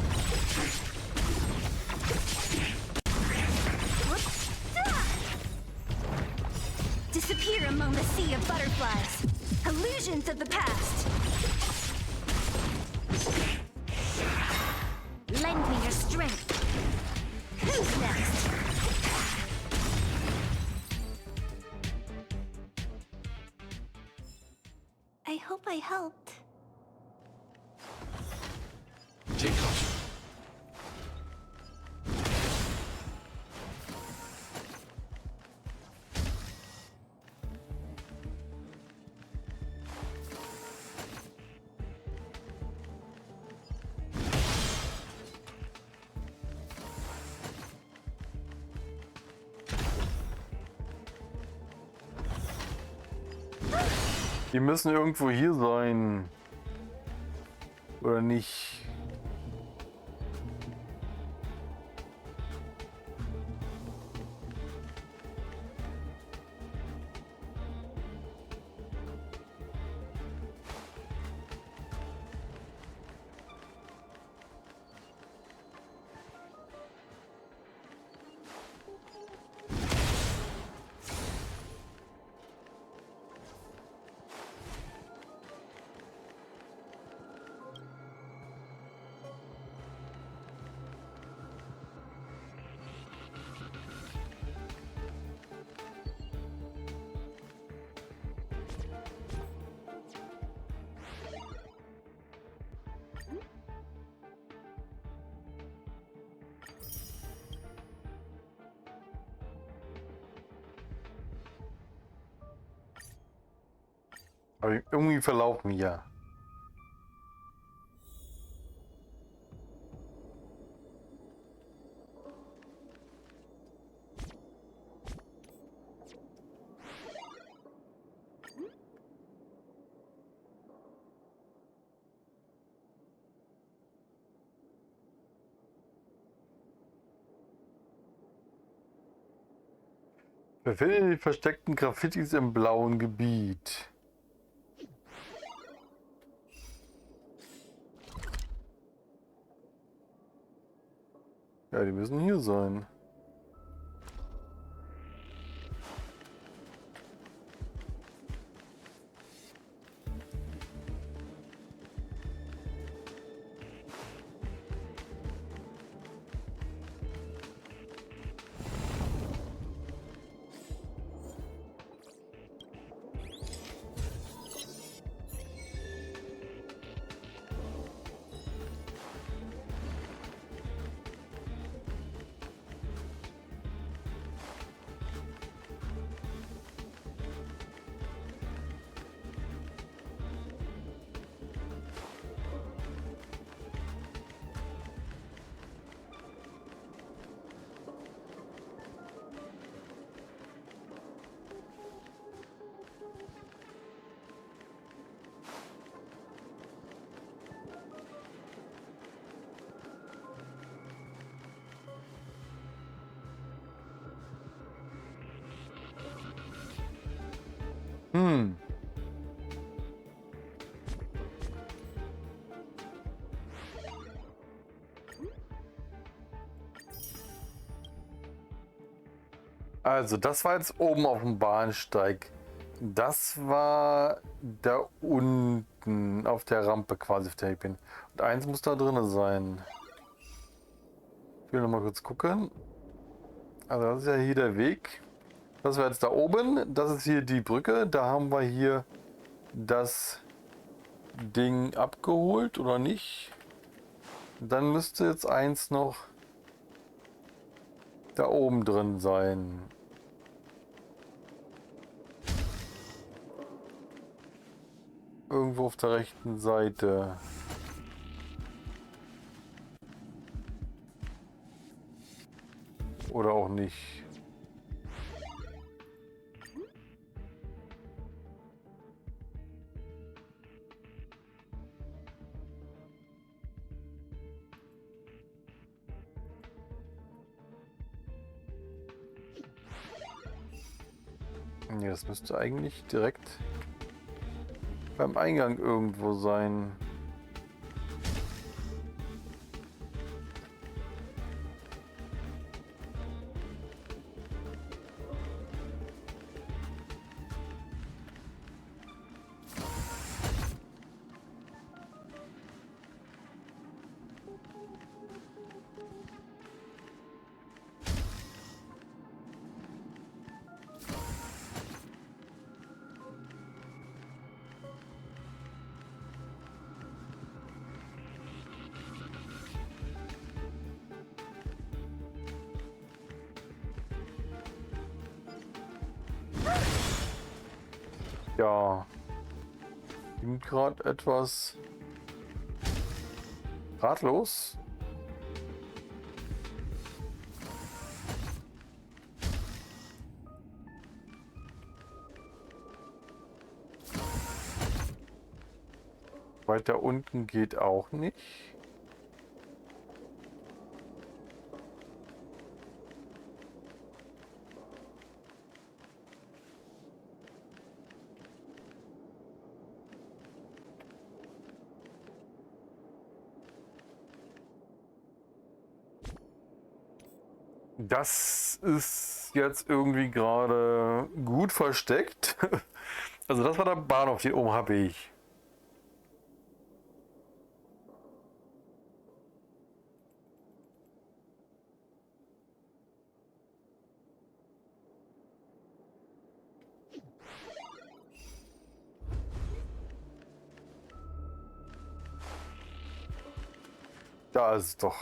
Disappear among the sea of butterflies. Illusions of the past. Lend me your strength. Who's next? I hope I helped. Take caution. Die müssen irgendwo hier sein. Oder nicht? Aber irgendwie verlaufen hier. Befinde die versteckten Graffitis im blauen Gebiet. Ja, die müssen hier sein. Also das war jetzt oben auf dem Bahnsteig. Das war da unten auf der Rampe quasi, auf der ich bin. Und eins muss da drin sein. Ich will noch mal kurz gucken. Also das ist ja hier der Weg. Das war jetzt da oben. Das ist hier die Brücke. Da haben wir hier das Ding abgeholt, oder nicht? Dann müsste jetzt eins noch da oben drin sein. irgendwo auf der rechten Seite. Oder auch nicht. Ja, das müsste eigentlich direkt beim Eingang irgendwo sein. Ja, bin gerade etwas ratlos. Weiter unten geht auch nicht. Das ist jetzt irgendwie gerade gut versteckt. Also das war der Bahnhof, hier oben habe ich. Da ist es doch.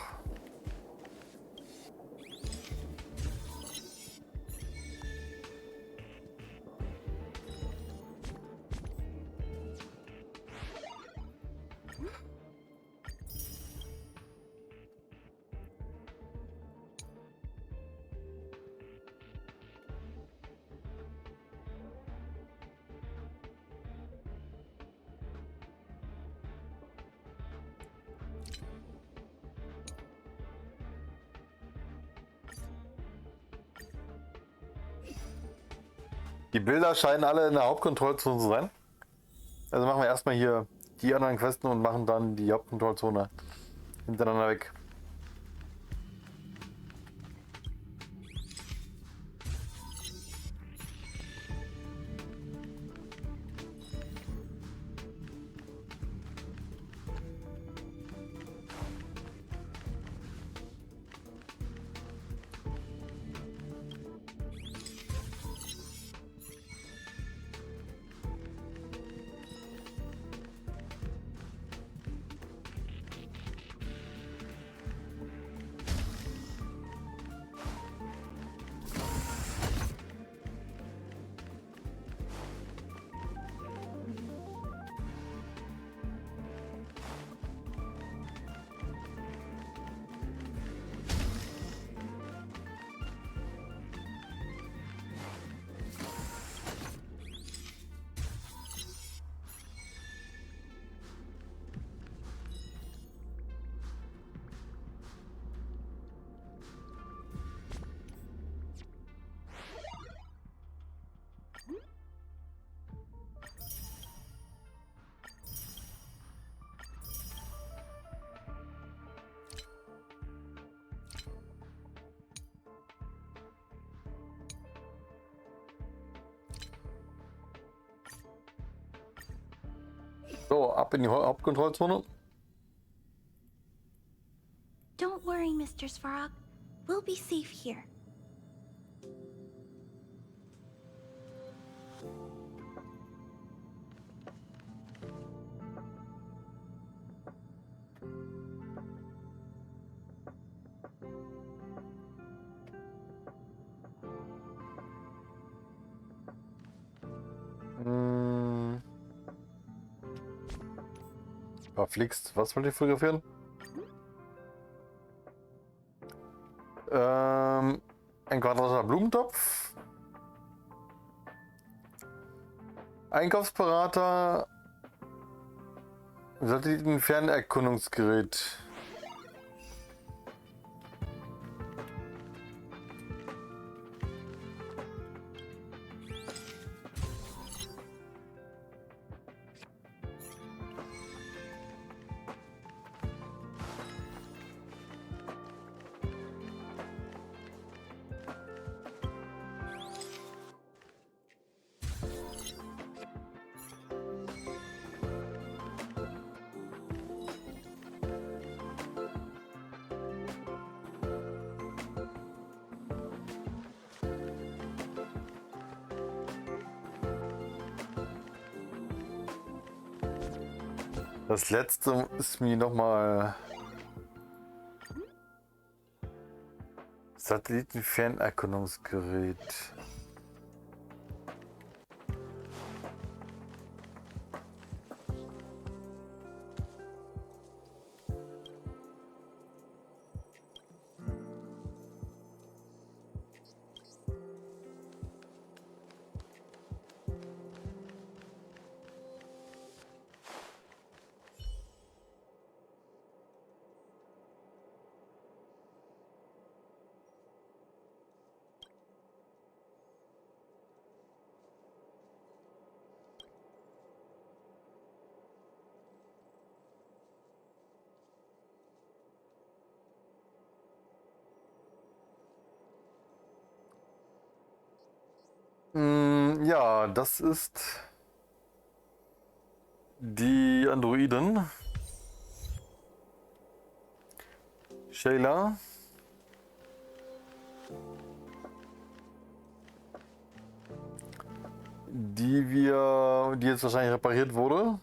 Die Bilder scheinen alle in der Hauptkontrollzone zu sein. Also machen wir erstmal hier die anderen Questen und machen dann die Hauptkontrollzone hintereinander weg. So, ab in die Hauptkontrollzone. Don't worry, Mr. Svarog. We'll be safe here. Verflixt. Was wollte ich fotografieren? Ein quadratischer Blumentopf. Einkaufsberater. Satellitenfernerkundungsgerät. Das letzte ist mir nochmal Satellitenfernerkundungsgerät. Ja, das ist die Androiden. Shayla. Die jetzt wahrscheinlich repariert wurde.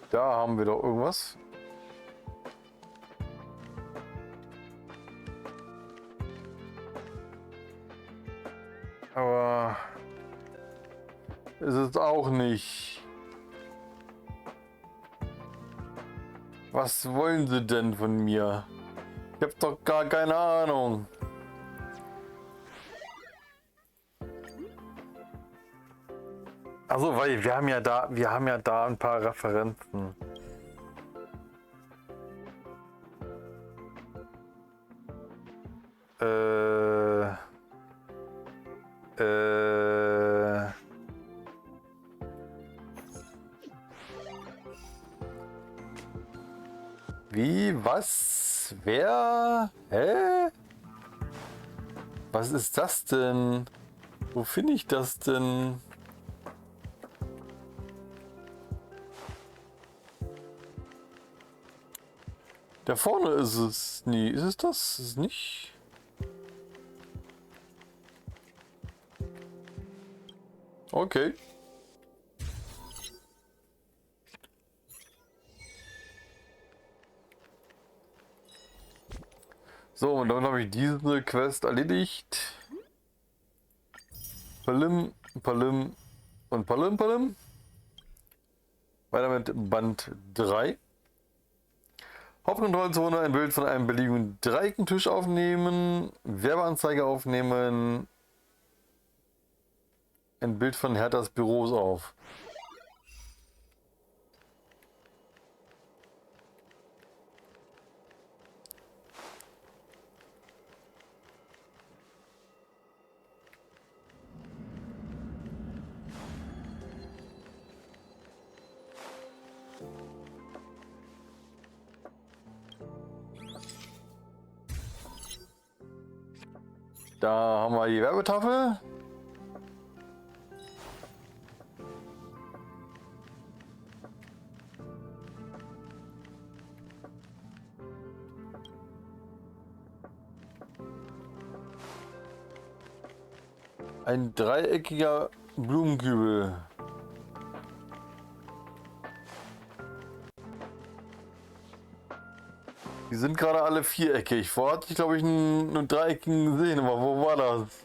Da haben wir doch irgendwas. Aber ist es auch nicht. Was wollen Sie denn von mir? Ich habe doch gar keine Ahnung. Also, weil wir haben ja da ein paar Referenzen. Wie? Was? Wer? Hä? Was ist das denn? Wo finde ich das denn? Da vorne ist es. Nee, ist es das? Ist es nicht? Okay. So, und dann habe ich diese Quest erledigt. Palim, Palim und Palim, Palim. Weiter mit Band 3. Hauptkontrollzone, ein Bild von einem beliebigen Dreieckentisch aufnehmen, Werbeanzeige aufnehmen, ein Bild von Herthas Büros auf. Da haben wir die Werbetafel. Ein dreieckiger Blumenkübel. Die sind gerade alle viereckig. Vorher hatte ich, glaube ich, einen dreieckigen gesehen, aber wo war das?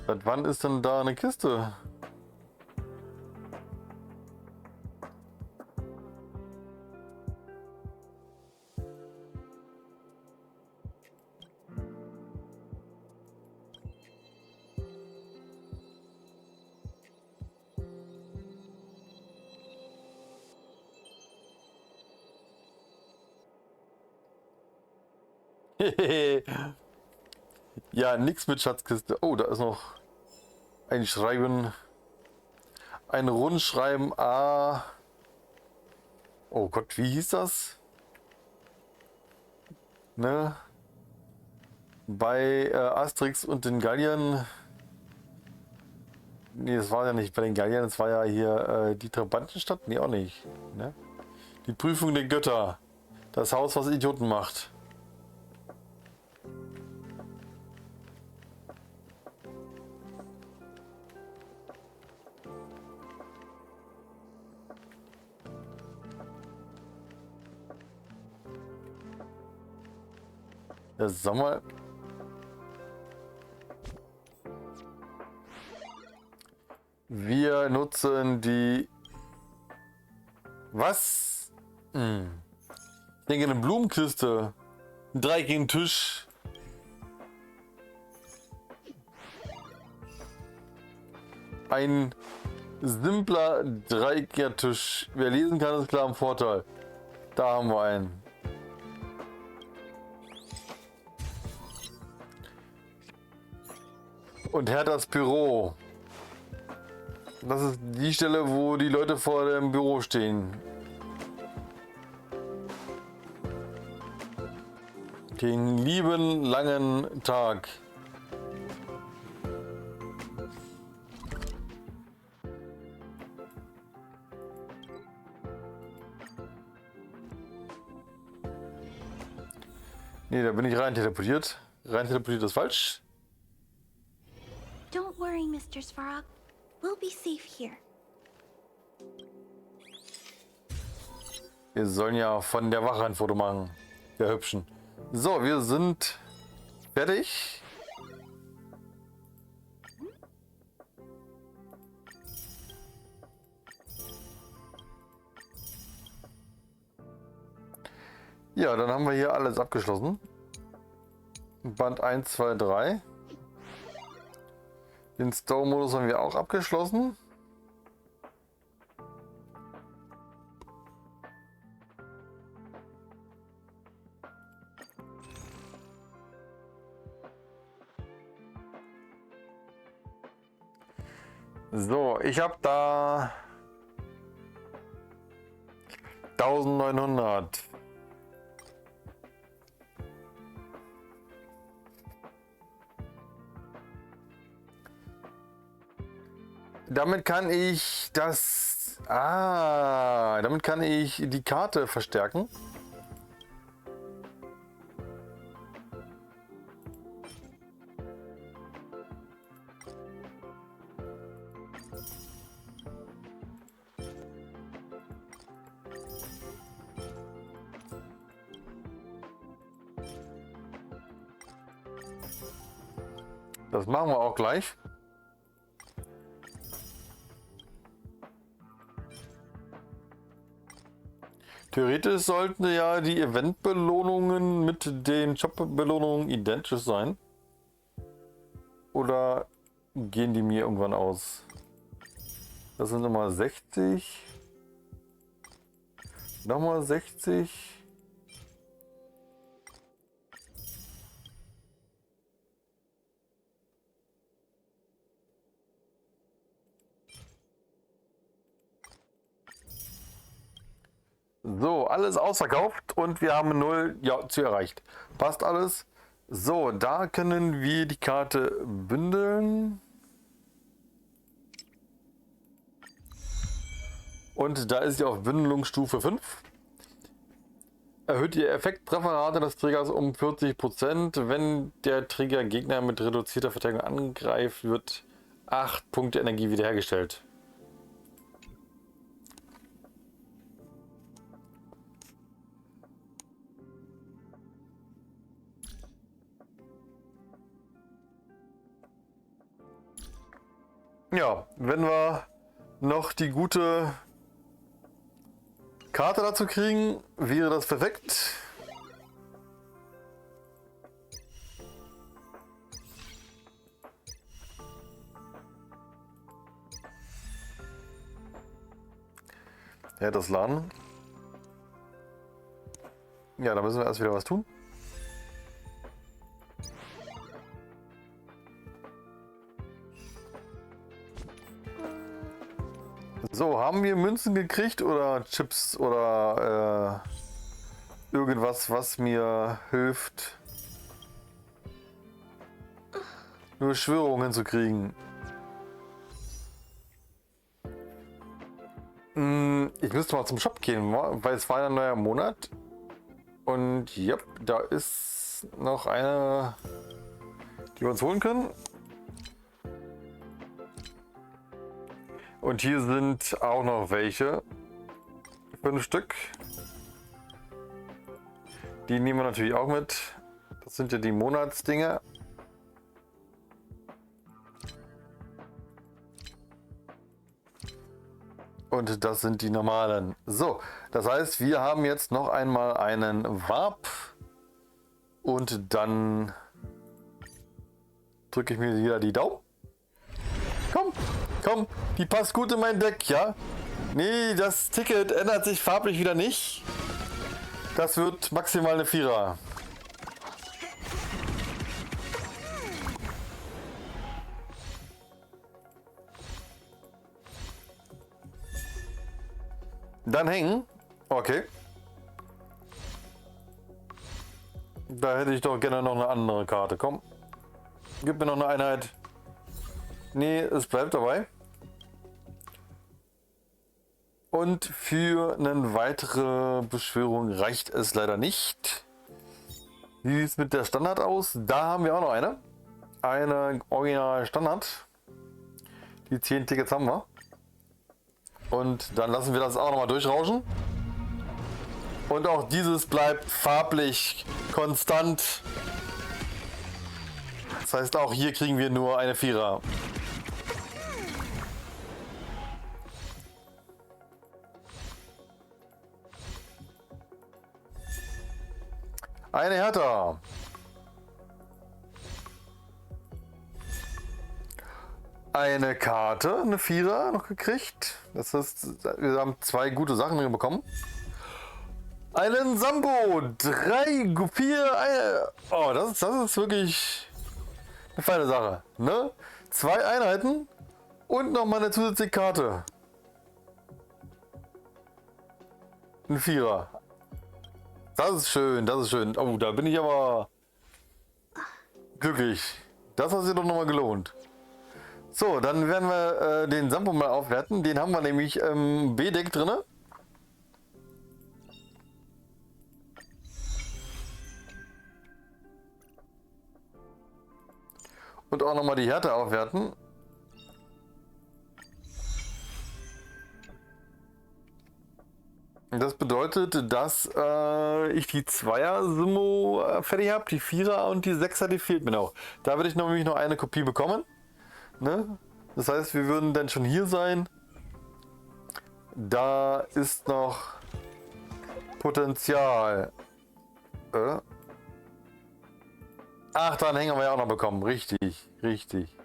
Seit wann ist denn da eine Kiste? Ja, nix mit Schatzkiste. Oh, da ist noch ein Schreiben. Ein Rundschreiben A. Oh Gott, wie hieß das? Ne? Bei Asterix und den Galliern. Nee, das war ja nicht bei den Galliern, das war ja hier die Trabantenstadt. Nee, auch nicht. Ne? Die Prüfung der Götter. Das Haus, was Idioten macht. Ja, sag mal. Wir nutzen die... Was? Ich denke eine Blumenkiste. Ein dreieckigen Tisch. Ein simpler dreieckiger Tisch. Wer lesen kann, ist klar im Vorteil. Da haben wir einen. Und Herthas Büro. Das ist die Stelle, wo die Leute vor dem Büro stehen. Den lieben langen Tag. Nee, da bin ich rein teleportiert. Rein teleportiert ist falsch. Don't worry, Mr. Svarog. We'll be safe here. Wir sollen ja von der Wache ein Foto machen. Der Hübschen. So, wir sind fertig. Ja, dann haben wir hier alles abgeschlossen. Band 1, 2, 3. Den Store-Modus haben wir auch abgeschlossen. So, ich habe da 1900. Damit kann ich damit kann ich die Karte verstärken. Das machen wir auch gleich. Theoretisch sollten ja die Eventbelohnungen mit den Jobbelohnungen identisch sein. Oder gehen die mir irgendwann aus? Das sind nochmal 60. Nochmal 60. So, alles ausverkauft und wir haben 0 Ziel erreicht. Passt alles. So, da können wir die Karte bündeln. Und da ist sie auf Bündelungsstufe 5. Erhöht die Effekttrefferrate des Triggers um 40%. Wenn der Trigger Gegner mit reduzierter Verteidigung angreift, wird 8 Punkte Energie wiederhergestellt. Ja, wenn wir noch die gute Karte dazu kriegen, wäre das perfekt. Ja, das Laden. Ja, da müssen wir erst wieder was tun. So, haben wir Münzen gekriegt oder Chips oder irgendwas, was mir hilft, eine Beschwörung hinzukriegen? Ich müsste mal zum Shop gehen, weil es war ein neuer Monat. Und ja, da ist noch eine, die wir uns holen können. Und hier sind auch noch welche. 5 Stück. Die nehmen wir natürlich auch mit. Das sind ja die Monatsdinger. Und das sind die normalen. So, das heißt, wir haben jetzt noch einmal einen Warp. Und dann drücke ich mir wieder die Daumen. Komm, komm, die passt gut in mein Deck, ja? Nee, das Ticket ändert sich farblich wieder nicht. Das wird maximal eine 4er. Dann hängen. Okay. Da hätte ich doch gerne noch eine andere Karte. Komm. Gib mir noch eine Einheit. Nee, es bleibt dabei. Und für eine weitere Beschwörung reicht es leider nicht. Wie sieht es mit der Standard aus? Da haben wir auch noch eine. Eine Original Standard. Die 10 Tickets haben wir. Und dann lassen wir das auch noch mal durchrauschen. Und auch dieses bleibt farblich konstant. Das heißt, auch hier kriegen wir nur eine 4er. Eine Hertha. Eine Karte, eine 4er noch gekriegt. Das heißt, wir haben 2 gute Sachen bekommen. Einen Sambo, 3, 4, eine. Oh, das ist wirklich eine feine Sache. Ne? 2 Einheiten und noch mal eine zusätzliche Karte. Ein 4er. Das ist schön, das ist schön. Oh, da bin ich aber glücklich. Das hat sich doch noch mal gelohnt. So, dann werden wir den Sampo mal aufwerten. Den haben wir nämlich im B-Deck drin. Und auch nochmal die Härte aufwerten. Das bedeutet, dass ich die 2er-Sumo fertig habe, die 4er und die 6er, die fehlt mir noch. Da würde ich nämlich noch eine Kopie bekommen. Ne? Das heißt, wir würden dann schon hier sein. Da ist noch Potenzial. Ach, dann hängen wir ja auch noch bekommen. Richtig, richtig.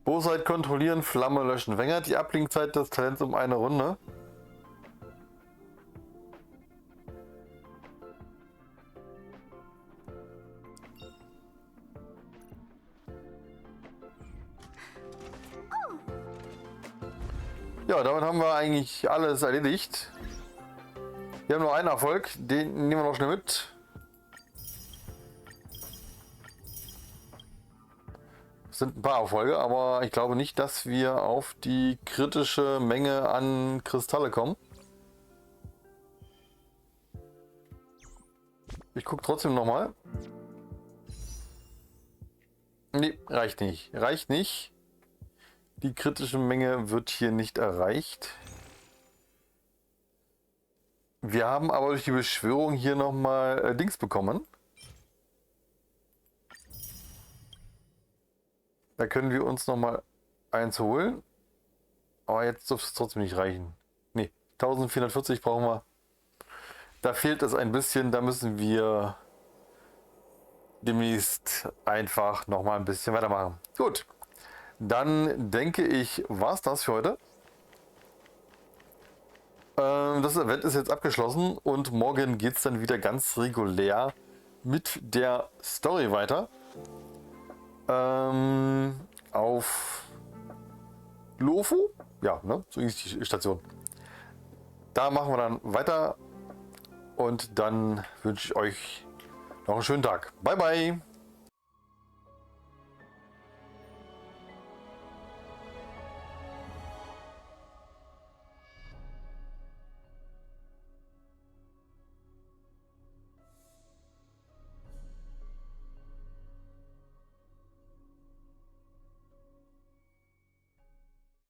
Bosheit kontrollieren, Flamme löschen. Verlängert die Abklingzeit des Talents um eine Runde. Ja, damit haben wir eigentlich alles erledigt. Wir haben nur einen Erfolg, den nehmen wir noch schnell mit. Es sind ein paar Erfolge, aber ich glaube nicht, dass wir auf die kritische Menge an Kristalle kommen. Ich gucke trotzdem nochmal. Nee, reicht nicht. Reicht nicht. Die kritische Menge wird hier nicht erreicht. Wir haben aber durch die Beschwörung hier nochmal Dings bekommen. Da können wir uns nochmal eins holen. Aber jetzt dürfte es trotzdem nicht reichen. Ne, 1440 brauchen wir. Da fehlt es ein bisschen. Da müssen wir demnächst einfach nochmal ein bisschen weitermachen. Gut. Dann denke ich, war es das für heute. Das Event ist jetzt abgeschlossen und morgen geht es dann wieder ganz regulär mit der Story weiter. Auf Lofo? Ja, ne? So ist die Station. Da machen wir dann weiter und dann wünsche ich euch noch einen schönen Tag. Bye, bye!